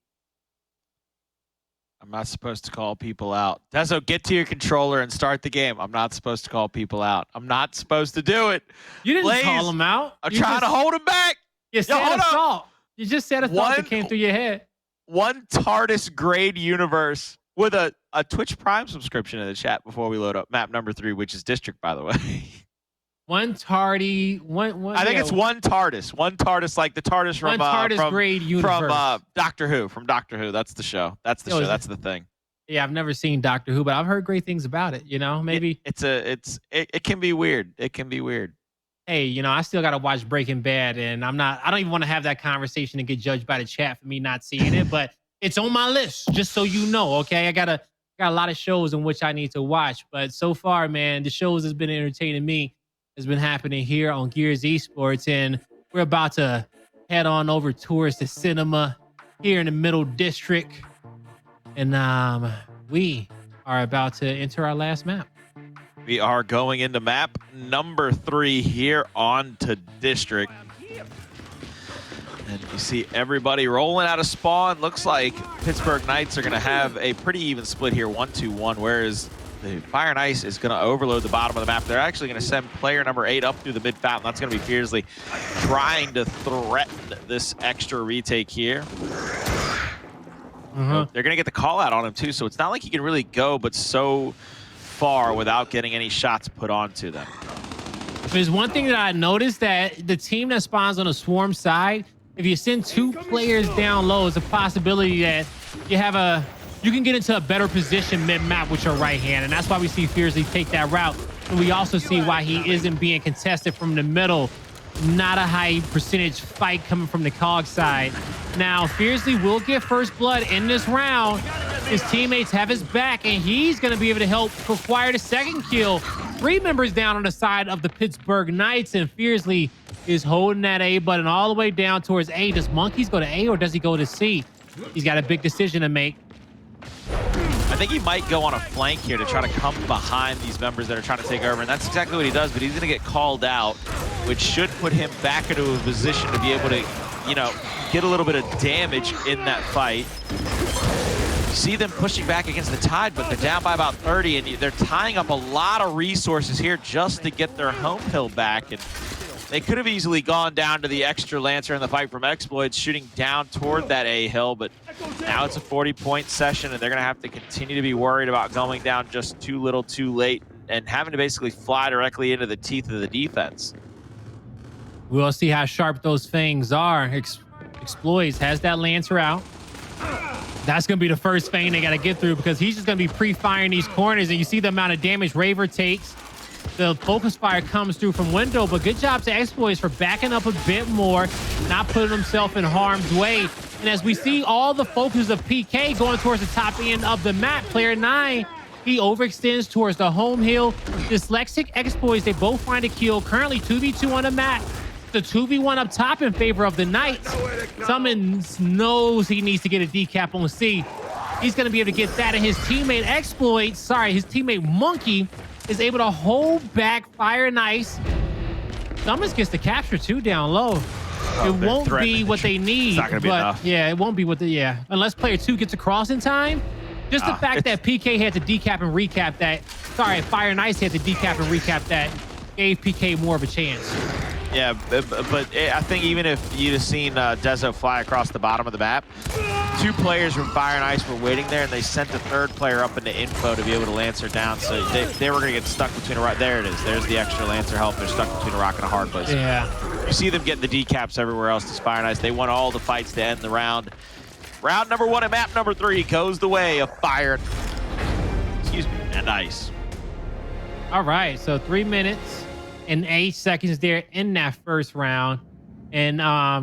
I'm not supposed to call people out. Dezo, get to your controller and start the game. I'm not supposed to call people out. I'm not supposed to do it. You didn't call them out. I'm trying to hold them back. You said a thought. You just said a thought that came through your head. One TARDIS grade universe with a Twitch Prime subscription in the chat before we load up map number 3, which is District, by the way. One tardy, I think it's one TARDIS. One TARDIS, like the TARDIS from grade universe. From Doctor Who. From Doctor Who. That's the show. That's the show. That's the thing. Yeah, I've never seen Doctor Who, but I've heard great things about it. You know, maybe it can be weird. It can be weird. Hey, you know, I still got to watch Breaking Bad, and I don't even want to have that conversation and get judged by the chat for me not seeing it, but it's on my list, just so you know. Okay, I gotta got a lot of shows in which I need to watch. But so far, man, the shows has been entertaining me. Has been happening here on Gears Esports, and we're about to head on over towards the cinema here in the Middle District, and we are about to enter our last map. We are going into map number 3 here on to District. And you see everybody rolling out of spawn. Looks like Pittsburgh Knights are going to have a pretty even split here, 1-2-1, whereas the Fire and Ice is going to overload the bottom of the map. They're actually going to send player number 8 up through the mid fountain. That's going to be Fearzly trying to threaten this extra retake here. So they're going to get the call out on him too, so it's not like he can really go but so far without getting any shots put onto them. There's one thing that I noticed, that the team that spawns on the swarm side, if you send 2 players down low, it's a possibility that you can get into a better position mid-map with your right hand, and that's why we see Fearzly take that route. And we also see why he isn't being contested from the middle. Not a high percentage fight coming from the COG side. Now, Fearzly will get first blood in this round. His teammates have his back, and he's going to be able to help acquire the second kill. 3 members down on the side of the Pittsburgh Knights, and Fearzly is holding that A button all the way down towards A. Does Monkyz go to A or does he go to C? He's got a big decision to make. I think he might go on a flank here to try to come behind these members that are trying to take over, and that's exactly what he does, but he's going to get called out, which should put him back into a position to be able to, you know, get a little bit of damage in that fight. You see them pushing back against the Tide, but they're down by about 30, and they're tying up a lot of resources here just to get their home hill back, and they could have easily gone down to the extra Lancer in the fight from Xploidz, shooting down toward that A hill, but now it's a 40-point session, and they're going to have to continue to be worried about going down just too little too late and having to basically fly directly into the teeth of the defense. We'll see how sharp those fangs are. Xploidz has that Lancer out. That's going to be the first fang they got to get through, because he's just going to be pre-firing these corners, and you see the amount of damage Raver takes. The focus fire comes through from window, but good job to Xploidz for backing up a bit more, not putting himself in harm's way. And as we see all the focus of PK going towards the top end of the map, player 9, he overextends towards the home hill. Dyslexic, Xploidz, they both find a kill. Currently 2v2 on the map. The 2v1 up top in favor of the Knights. Sumuns knows he needs to get a decap on C. He's going to be able to get that, and his teammate his teammate Monkyz is able to hold back Fire and Ice. Sumuns gets the capture too down low. It won't be what they need, it's not gonna be enough. Yeah, it won't be what unless player 2 gets across in time. Just the fact that PK had to decap and recap that. Sorry, Fire and Ice had to decap and recap that, gave PK more of a chance. Yeah, but I think even if you'd have seen Dezo fly across the bottom of the map, 2 players from Fire and Ice were waiting there, and they sent the 3rd player up into info to be able to Lancer down, so they were going to get stuck between a rock. There it is. There's the extra Lancer help. They're stuck between a rock and a hard place. Yeah. You see them getting the decaps everywhere else to Fire and Ice. They won all the fights to end the round. Round number 1 and map number 3 goes the way of Fire and Ice. All right, so 3 minutes and 8 seconds there in that first round, and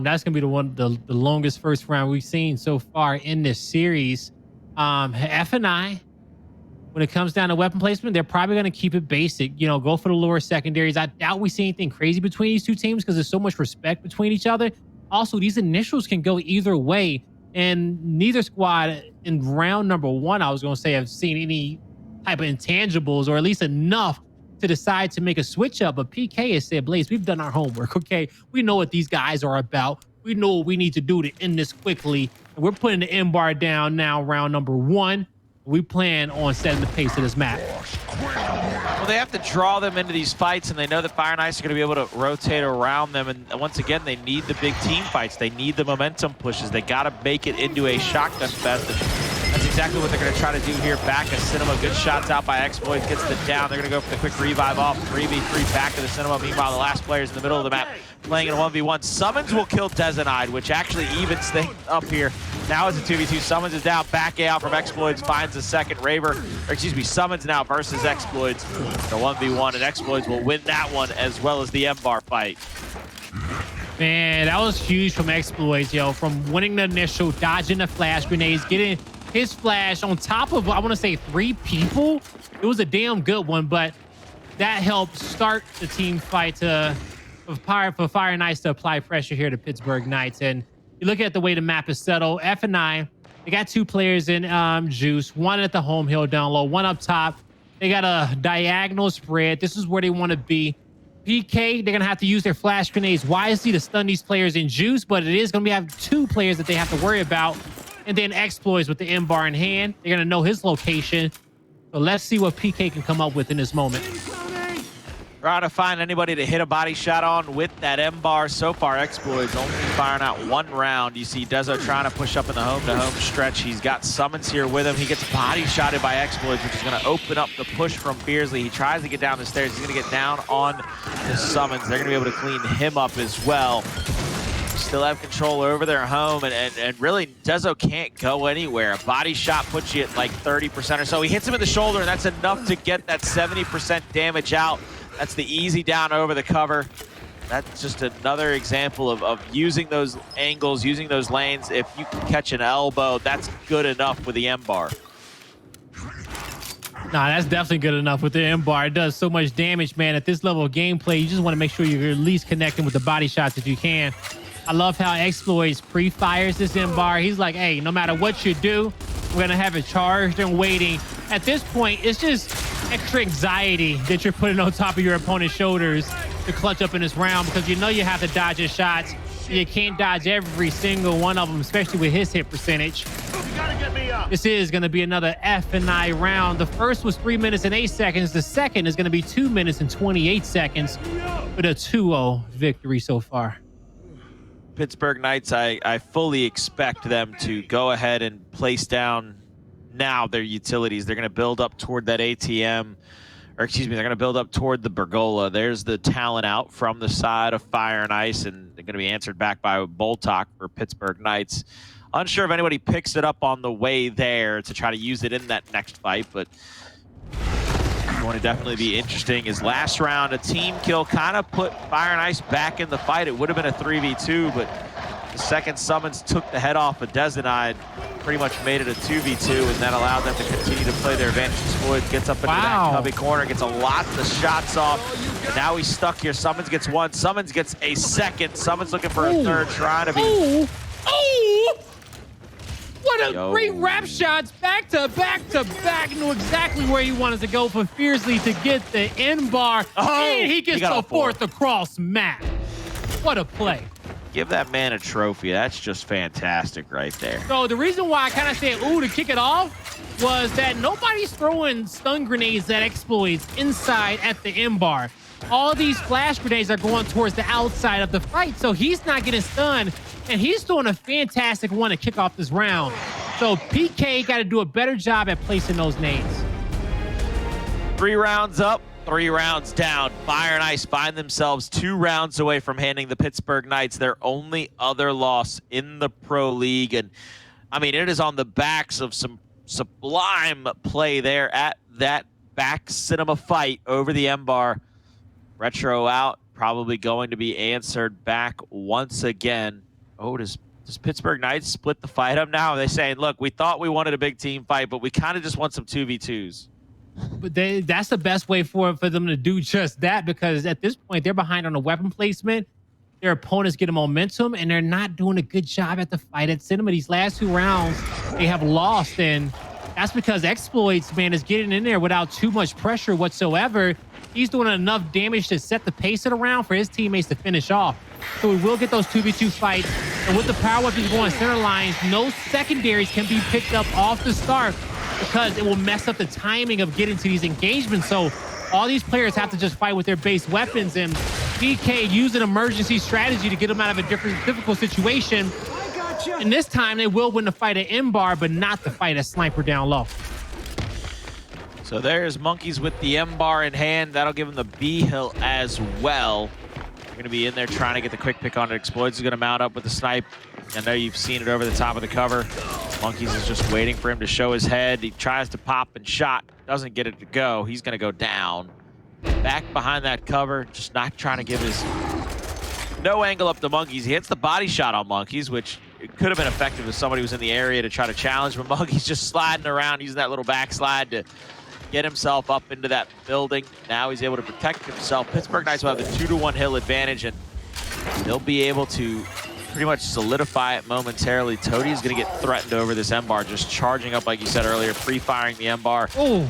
that's gonna be the longest first round we've seen so far in this series. F&I, when it comes down to weapon placement, they're probably gonna keep it basic, you know, go for the lower secondaries. I doubt we see anything crazy between these 2 teams because there's so much respect between each other. Also, these initials can go either way, and neither squad in round number 1, I was gonna say, have seen any type of intangibles, or at least enough to decide to make a switch up. But PK has said, Blaze, we've done our homework, okay? We know what these guys are about. We know what we need to do to end this quickly. And we're putting the M bar down now, round number 1. We plan on setting the pace of this map. Well, they have to draw them into these fights, and they know that Fire and Ice are going to be able to rotate around them. And once again, they need the big team fights. They need the momentum pushes. They got to make it into a shotgun fest. And that's exactly what they're going to try to do here. Back of Cinema. Good shots out by Xploidz. Gets the down. They're going to go for the quick revive off. 3v3 back to the Cinema. Meanwhile, the last player's in the middle of the map playing in a 1v1. Sumuns will kill Dezonide, which actually evens things up here. Now it's a 2v2. Sumuns is down. Back out from Xploidz. Finds a second. Sumuns now versus Xploidz. The 1v1, and Xploidz will win that one as well as the M-bar fight. Man, that was huge from Xploidz, yo. From winning the initial, dodging the flash grenades, getting his flash on top of, I want to say 3 people. It was a damn good one, but that helped start the team fight for Fire and Ice to apply pressure here to Pittsburgh Knights. And you look at the way the map is settled. F and I, they got 2 players in Juice, one at the home hill down low, one up top. They got a diagonal spread. This is where they want to be. PK, they're going to have to use their flash grenades wisely to stun these players in Juice, but it is going to have 2 players that they have to worry about. And then Xploidz with the M bar in hand. They're going to know his location. So let's see what PK can come up with in this moment. Trying to find anybody to hit a body shot on with that M bar. So far, Xploidz only firing out 1 round. You see Dezo trying to push up in the home-to-home stretch. He's got Sumuns here with him. He gets body shotted by Xploidz, which is going to open up the push from Fearzly. He tries to get down the stairs. He's going to get down on the Sumuns. They're going to be able to clean him up as well. Still have control over their home, and really, Dezo can't go anywhere. A body shot puts you at like 30% or so. He hits him in the shoulder, and that's enough to get that 70% damage out. That's the easy down over the cover. That's just another example of using those angles, using those lanes. If you can catch an elbow, that's good enough with the M bar. Nah, that's definitely good enough with the M bar. It does so much damage, man. At this level of gameplay, you just want to make sure you're at least connecting with the body shots if you can. I love how Xploidz pre-fires this M bar. He's like, hey, no matter what you do, we're going to have it charged and waiting. At this point, it's just extra anxiety that you're putting on top of your opponent's shoulders to clutch up in this round, because you know you have to dodge his shots. You can't dodge every single one of them, especially with his hit percentage. You gotta get me up. This is going to be another F&I round. The first was 3 minutes and 8 seconds. The second is going to be 2 minutes and 28 seconds with a 2-0 victory so far. Pittsburgh Knights, I fully expect them to go ahead and place down now their utilities. They're going to build up toward that ATM, or excuse me, they're going to build up toward the Bergola. There's the talent out from the side of Fire and Ice, and they're going to be answered back by Boltok for Pittsburgh Knights. Unsure if anybody picks it up on the way there to try to use it in that next fight, but going to definitely be interesting. Is last round a team kill kind of put Fire and Ice back in the fight. It would have been a 3v2, but the second Sumuns took the head off of Dezonide, pretty much made it a 2v2, and that allowed them to continue to play their advantage. Xploidz gets up into that cubby corner, gets a lot of shots off, and now he's stuck here. Sumuns gets 1, Sumuns gets a second, Sumuns looking for a third, trying to be... What a great wrap shots, back to back to back. Knew exactly where he wanted to go for Fearzly to get the N bar. And he gets the 4th across map. What a play. Give that man a trophy. That's just fantastic right there. So the reason why I kind of said, ooh, to kick it off was that nobody's throwing stun grenades at Xploidz inside at the M bar. All these flash grenades are going towards the outside of the fight, so he's not getting stunned. And he's doing a fantastic one to kick off this round. So PK got to do a better job at placing those nades. 3 rounds up, 3 rounds down. Fire and Ice find themselves 2 rounds away from handing the Pittsburgh Knights their only other loss in the Pro League. And I mean, it is on the backs of some sublime play there at that back cinema fight over the M bar. Retro out, probably going to be answered back once again. Oh, does Pittsburgh Knights split the fight up now? Are they saying, look, we thought we wanted a big team fight, but we kind of just want some 2v2s? But that's the best way for them to do just that, because at this point, they're behind on the weapon placement. Their opponents get a momentum, and they're not doing a good job at the fight at cinema. These last 2 rounds, they have lost, and that's because Xploidz, man, is getting in there without too much pressure whatsoever. He's doing enough damage to set the pace of the round for his teammates to finish off. So we will get those 2v2 fights. And with the power weapons going center lines, no secondaries can be picked up off the start, because it will mess up the timing of getting to these engagements. So all these players have to just fight with their base weapons, and PK used an emergency strategy to get them out of a difficult situation. And this time they will win the fight at M bar, but not the fight at sniper down low. So there's Monkyz with the M bar in hand. That'll give him the B hill as well. You're going to be in there trying to get the quick pick on it. Xploidz is going to mount up with the snipe. I know you've seen it over the top of the cover. Monkyz is just waiting for him to show his head. He tries to pop and shot, doesn't get it to go. He's going to go down. Back behind that cover, just not trying to give his no angle up to Monkyz. He hits the body shot on Monkyz, which it could have been effective if somebody was in the area to try to challenge, but Monkyz just sliding around, using that little backslide to get himself up into that building. Now he's able to protect himself. Pittsburgh Knights will have the 2-to-1 hill advantage, and they'll be able to pretty much solidify it momentarily. Toti is going to get threatened over this M-bar, just charging up, like you said earlier, pre-firing the M-bar. Oh,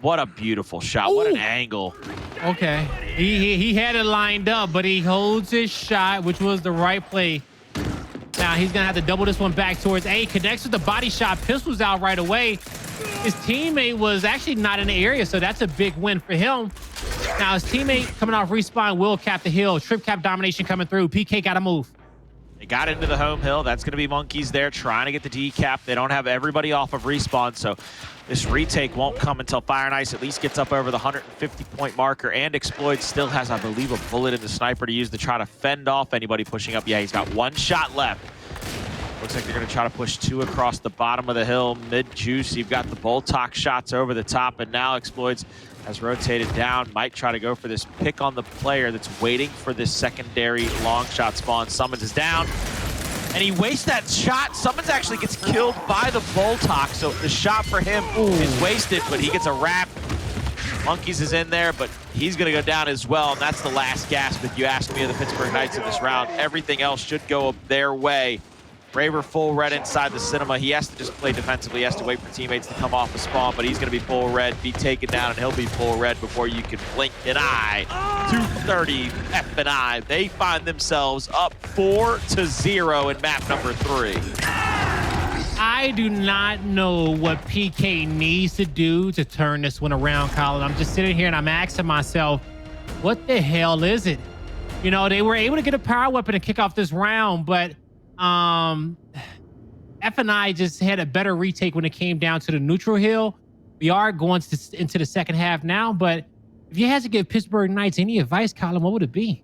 what a beautiful shot. Ooh. What an angle. Okay. He had it lined up, but he holds his shot, which was the right play. Now he's going to have to double this one back towards A. Connects with the body shot. Pistols out right away. His teammate was actually not in the area, so that's a big win for him. Now his teammate coming off respawn will cap the hill. Trip cap domination coming through. PK got to move. They got into the home hill. That's going to be Monkyz there trying to get the decap. They don't have everybody off of respawn, so this retake won't come until Fire and Ice at least gets up over the 150-point marker, and Xploidz still has, I believe, a bullet in the sniper to use to try to fend off anybody pushing up. Yeah, he's got one shot left. Looks like they're going to try to push two across the bottom of the hill. Mid-juice, you've got the Boltok shots over the top, and now Xploidz has rotated down. Might try to go for this pick on the player that's waiting for this secondary long shot spawn. Sumuns is down, and he wastes that shot. Sumuns actually gets killed by the Boltok, so the shot for him is wasted, but he gets a wrap. Monkyz is in there, but he's going to go down as well, and that's the last gasp, if you ask me, of the Pittsburgh Knights in this round. Everything else should go their way. Raver full red inside the cinema. He has to just play defensively. He has to wait for teammates to come off the spawn, but he's going to be full red, be taken down, and he'll be full red before you can blink an eye. 230 F&I. They find themselves up 4-0 in map number 3. I do not know what PK needs to do to turn this one around, Colin. I'm just sitting here and I'm asking myself, what the hell is it? You know, they were able to get a power weapon to kick off this round, but F&I just had a better retake when it came down to the neutral hill. We are going into the second half now, but if you had to give Pittsburgh Knights any advice, Colin, what would it be?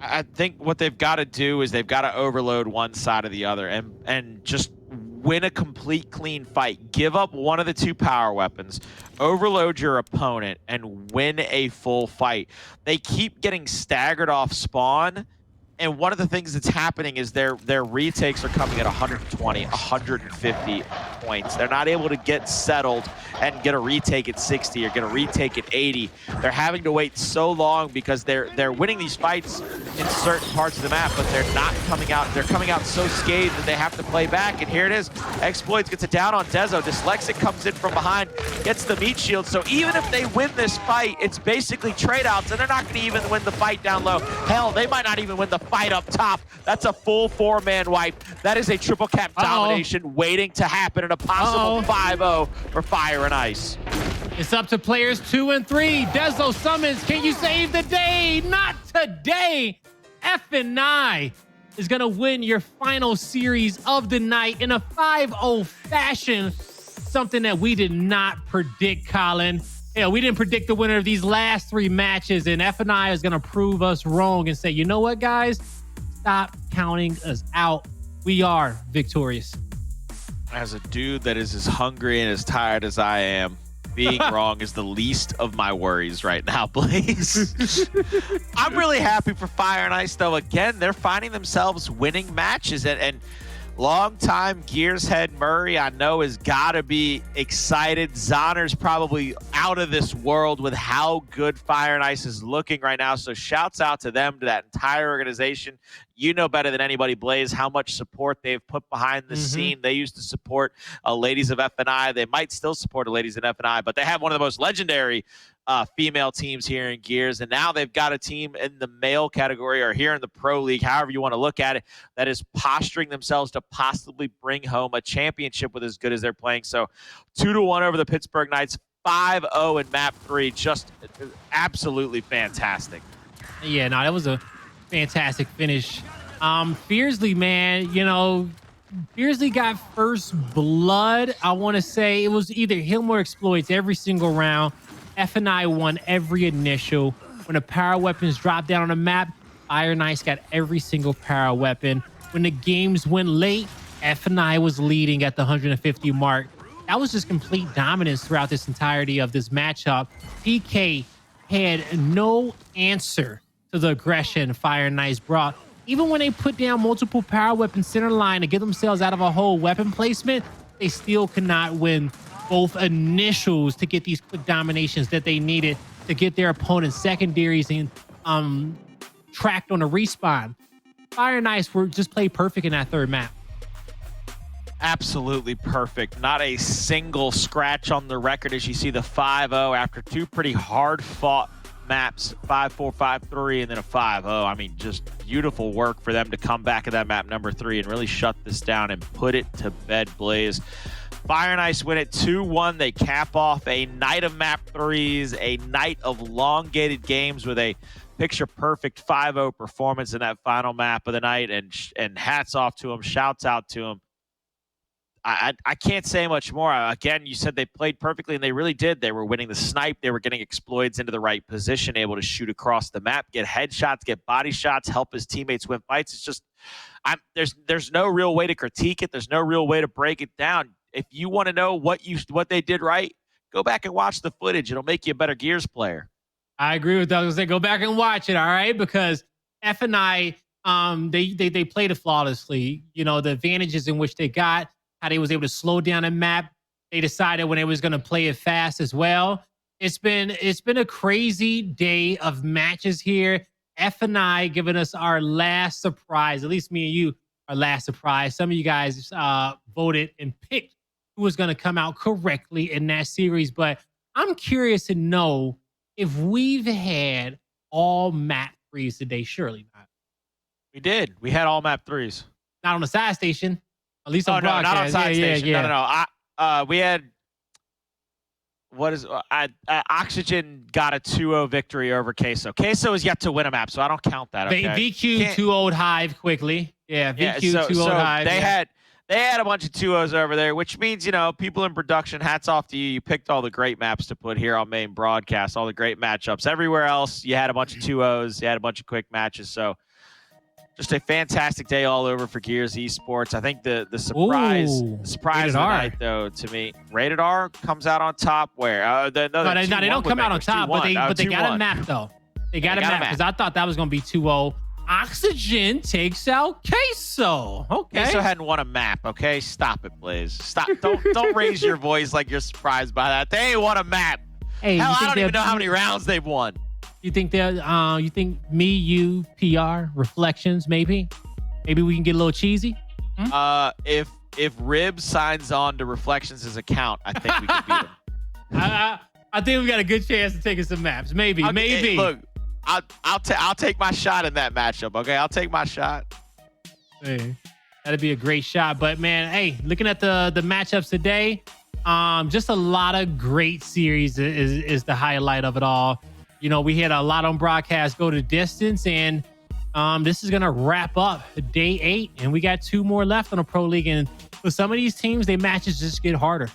I think what they've got to do is they've got to overload one side or the other and just win a complete clean fight. Give up one of the two power weapons, overload your opponent, and win a full fight. They keep getting staggered off spawn, and one of the things that's happening is their retakes are coming at 120, 150 points. They're not able to get settled and get a retake at 60 or get a retake at 80. They're having to wait so long because they're winning these fights in certain parts of the map, but they're not coming out. They're coming out so scathed that they have to play back. And here it is. Xploidz gets it down on Dezo. Dyslexic comes in from behind, gets the meat shield. So even if they win this fight, it's basically trade outs, and they're not going to even win the fight down low. Hell, they might not even win the fight up top. That's a full 4-man wipe. That is a triple cap domination waiting to happen in a possible 5-0 for Fire and Ice. It's up to players 2 and 3. Dezo Sumuns, can you save the day? Not today. F&I is going to win your final series of the night in a 5-0 fashion. Something that we did not predict, Colin. Yeah, we didn't predict the winner of these last 3 matches, and F&I is going to prove us wrong and say, you know what, guys? Stop counting us out. We are victorious. As a dude that is as hungry and as tired as I am, being wrong is the least of my worries right now, Blaze. I'm really happy for Fire and Ice, though. Again, they're finding themselves winning matches, and longtime Gears head Murray, I know, has got to be excited. Zonner's probably out of this world with how good Fire and Ice is looking right now. So shouts out to them, to that entire organization. You know better than anybody, Blaze, how much support they've put behind the scene. They used to support Ladies of F&I. They might still support Ladies of F&I, but they have one of the most legendary female teams here in Gears, and now they've got a team in the male category or here in the Pro League, however you want to look at it, that is posturing themselves to possibly bring home a championship with as good as they're playing. So 2-1 over the Pittsburgh Knights, 5-0 in map 3, just absolutely fantastic. Yeah, no, that was a fantastic finish. Fearzly, man, you know, Fearzly got first blood. I want to say it was either him or Xploidz every single round. F&I won every initial. When the power weapons dropped down on the map, Fire and Ice got every single power weapon. When the games went late, F&I was leading at the 150 mark. That was just complete dominance throughout this entirety of this matchup. PK had no answer to the aggression Fire and Ice brought. even when they put down multiple power weapons center line to get themselves out of a whole weapon placement, they still cannot win both initials to get these quick dominations that they needed to get their opponent's secondaries and tracked on a respawn. Fire and Ice were just played perfect in that third map. Absolutely perfect. Not a single scratch on the record as you see the 5-0 after two pretty hard-fought maps, 5-4, 5-3, and then a 5-0. I mean, just beautiful work for them to come back at that map number 3 and really shut this down and put it to bed, Blaze. Fire and Ice win it 2-1. They cap off a night of map 3s, a night of elongated games with a picture-perfect 5-0 performance in that final map of the night, and hats off to them, shouts out to them. I can't say much more. Again, you said they played perfectly, and they really did. They were winning the snipe. They were getting Xploidz into the right position, able to shoot across the map, get headshots, get body shots, help his teammates win fights. It's just, there's no real way to critique it. There's no real way to break it down. If you want to know what they did right, go back and watch the footage. It'll make you a better Gears player. I agree with Douglas. Go back and watch it, all right? Because F&I, they played it flawlessly. You know, the advantages in which they got, how they was able to slow down a map. They decided when they was going to play it fast as well. It's been a crazy day of matches here. F&I giving us our last surprise, at least me and you, our last surprise. Some of you guys voted and picked who was going to come out correctly in that series. But I'm curious to know if we've had all map 3s today. Surely not. We did. We had all map 3s. Not on the side station. At least on broadcast. No, not on side station. Yeah. No. We had Oxygen got a 2-0 victory over Queso. Queso is yet to win a map, so I don't count that. Okay? VQ 2-0'd Hive quickly. Yeah, VQ 2-0'd Hive. They had a bunch of 2-0s over there, which means, you know, people in production, hats off to you. You picked all the great maps to put here on main broadcast, all the great matchups. Everywhere else, you had a bunch of 2-0s. You had a bunch of quick matches. So just a fantastic day all over for Gears Esports. I think the surprise of the night, though, to me, Rated R comes out on top. Where? They don't come out on top, but they got a map, though. They got a map, because I thought that was going to be 2-0. Oxygen takes out Queso. Okay. Queso hadn't won a map, okay? Stop it, Blaze. Stop. Don't raise your voice like you're surprised by that. They ain't won a map. Hey, hell, I don't even know how many rounds they've won. You think you think me, you, PR, Reflections, maybe we can get a little cheesy? If Rib signs on to Reflections' account, I think we can beat him. I think we got a good chance of taking some maps. Maybe. Hey, look, I'll take my shot in that matchup. Okay, I'll take my shot. Hey, that'd be a great shot. But man, hey, looking at the matchups today, just a lot of great series is the highlight of it all. You know, we had a lot on broadcast go to distance, and this is going to wrap up day 8, and we got 2 more left on the Pro League. And with some of these teams, their matches just get harder.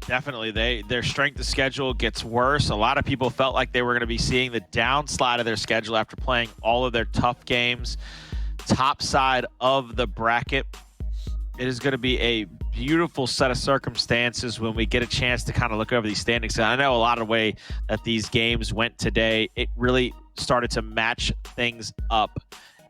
Definitely. Their strength of schedule gets worse. A lot of people felt like they were going to be seeing the downslide of their schedule after playing all of their tough games. Top side of the bracket. It is going to be a beautiful set of circumstances when we get a chance to kind of look over these standings. And I know a lot of the way that these games went today, it really started to match things up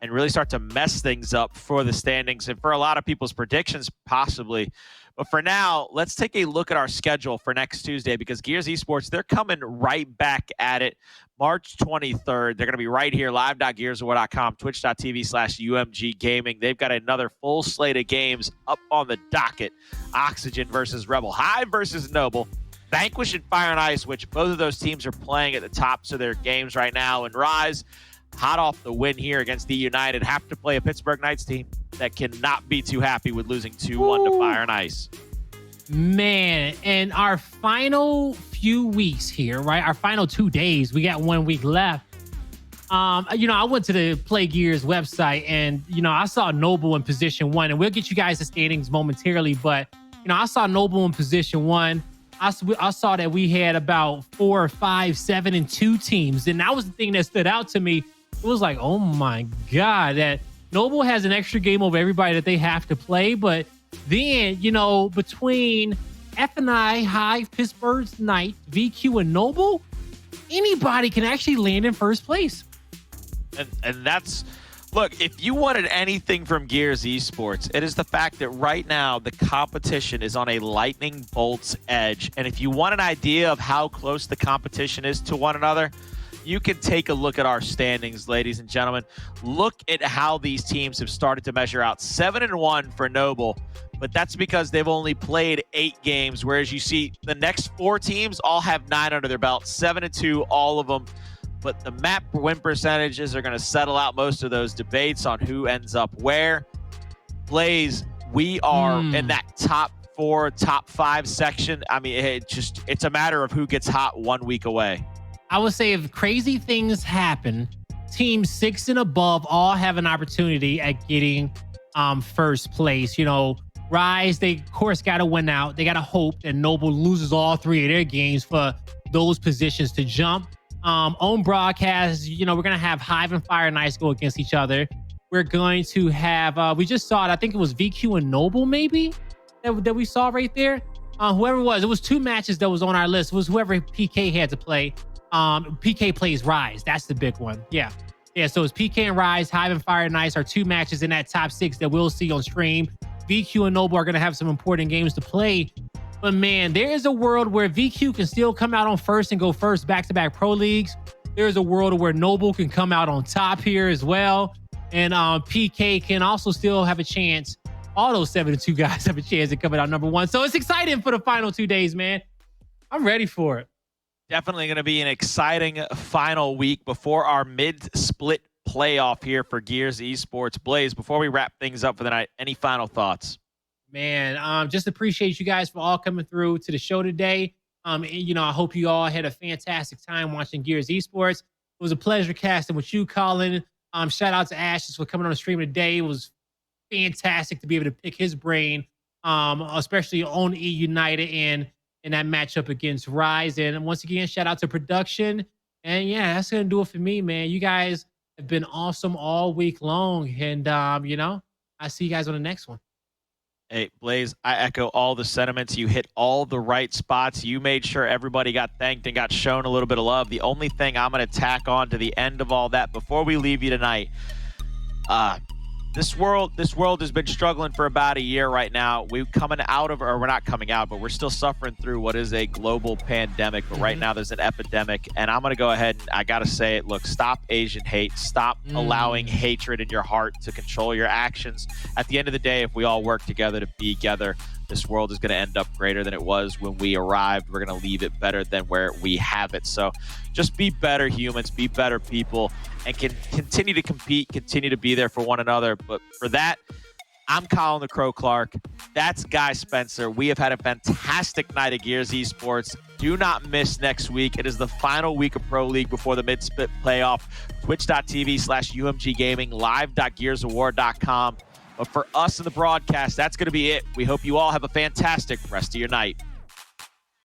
and really start to mess things up for the standings and for a lot of people's predictions, possibly. But for now, let's take a look at our schedule for next Tuesday, because Gears Esports, they're coming right back at it March 23rd. They're going to be right here, live.gearsawar.com, twitch.tv/UMG Gaming. They've got another full slate of games up on the docket. Oxygen versus Rebel, Hive versus Noble, Vanquish and Fire and Ice, which both of those teams are playing at the tops of their games right now. And Rise, hot off the win here against the United, have to play a Pittsburgh Knights team that cannot be too happy with losing 2-1 to Fire and Ice. Man, and our final few weeks here, right? Our final 2 days, we got 1 week left. You know, I went to the Play Gears website, and, you know, I saw Noble in position 1, and we'll get you guys the standings momentarily, but, you know, I saw Noble in position 1. I saw that we had about 4 or 5, 7 and 2 teams, and that was the thing that stood out to me. It was like, oh my God, that Noble has an extra game over everybody that they have to play. But then, you know, between F&I, Hive, Pittsburgh Knight, VQ, and Noble, anybody can actually land in first place. And that's Look, if you wanted anything from Gears Esports, it is the fact that right now the competition is on a lightning bolt's edge. And if you want an idea of how close the competition is to one another, you can take a look at our standings, ladies and gentlemen. Look at how these teams have started to measure out. 7-1 for Noble, but that's because they've only played 8 games, whereas you see the next 4 teams all have 9 under their belt, 7-2, all of them. But the map win percentages are going to settle out most of those debates on who ends up where. Blaze, we are in that top 4, top 5 section. I mean, it's a matter of who gets hot 1 week away. I would say if crazy things happen, teams 6 and above all have an opportunity at getting first place. You know, Rise, they of course got to win out. They got to hope that Noble loses all 3 of their games for those positions to jump. On broadcast, you know, we're going to have Hive and Fire and Ice go against each other. We're going to have, we just saw it, I think it was VQ and Noble maybe that we saw right there. Whoever it was 2 matches that was on our list. It was whoever PK had to play. PK plays Rise. That's the big one. Yeah. So it's PK and Rise, Hive and Fire and Ice are 2 matches in that top 6 that we'll see on stream. VQ and Noble are going to have some important games to play. But man, there is a world where VQ can still come out on first and go first back-to-back pro leagues. There's a world where Noble can come out on top here as well. And PK can also still have a chance. All those 7-2 guys have a chance of coming out number 1. So it's exciting for the final 2 days, man. I'm ready for it. Definitely going to be an exciting final week before our mid-split playoff here for Gears Esports. Blaze, before we wrap things up for the night, any final thoughts? Man, just appreciate you guys for all coming through to the show today. You know, I hope you all had a fantastic time watching Gears Esports. It was a pleasure casting with you, Colin. Shout out to Ashes for coming on the stream today. It was fantastic to be able to pick his brain, especially on E United and in that matchup against Rise. And once again, shout out to production. And yeah, that's going to do it for me, man. You guys have been awesome all week long. And, you know, I'll see you guys on the next one. Hey, Blaze, I echo all the sentiments. You hit all the right spots. You made sure everybody got thanked and got shown a little bit of love. The only thing I'm going to tack on to the end of all that before we leave you tonight, this world has been struggling for about a year right now. We're coming out of, or we're not coming out, but we're still suffering through what is a global pandemic. But right now there's an epidemic, and I'm going to go ahead and I got to say it. Look, stop Asian hate. Stop allowing hatred in your heart to control your actions. At the end of the day, if we all work together to be together, this world is going to end up greater than it was when we arrived. We're going to leave it better than where we have it. So just be better humans, be better people, and can continue to compete, continue to be there for one another. But for that, I'm Colin the Crow Clark. That's Guy Spencer. We have had a fantastic night at Gears Esports. Do not miss next week. It is the final week of Pro League before the mid-split playoff. Twitch.tv/UMG Gaming, live.gearsaward.com. But for us in the broadcast, that's going to be it. We hope you all have a fantastic rest of your night.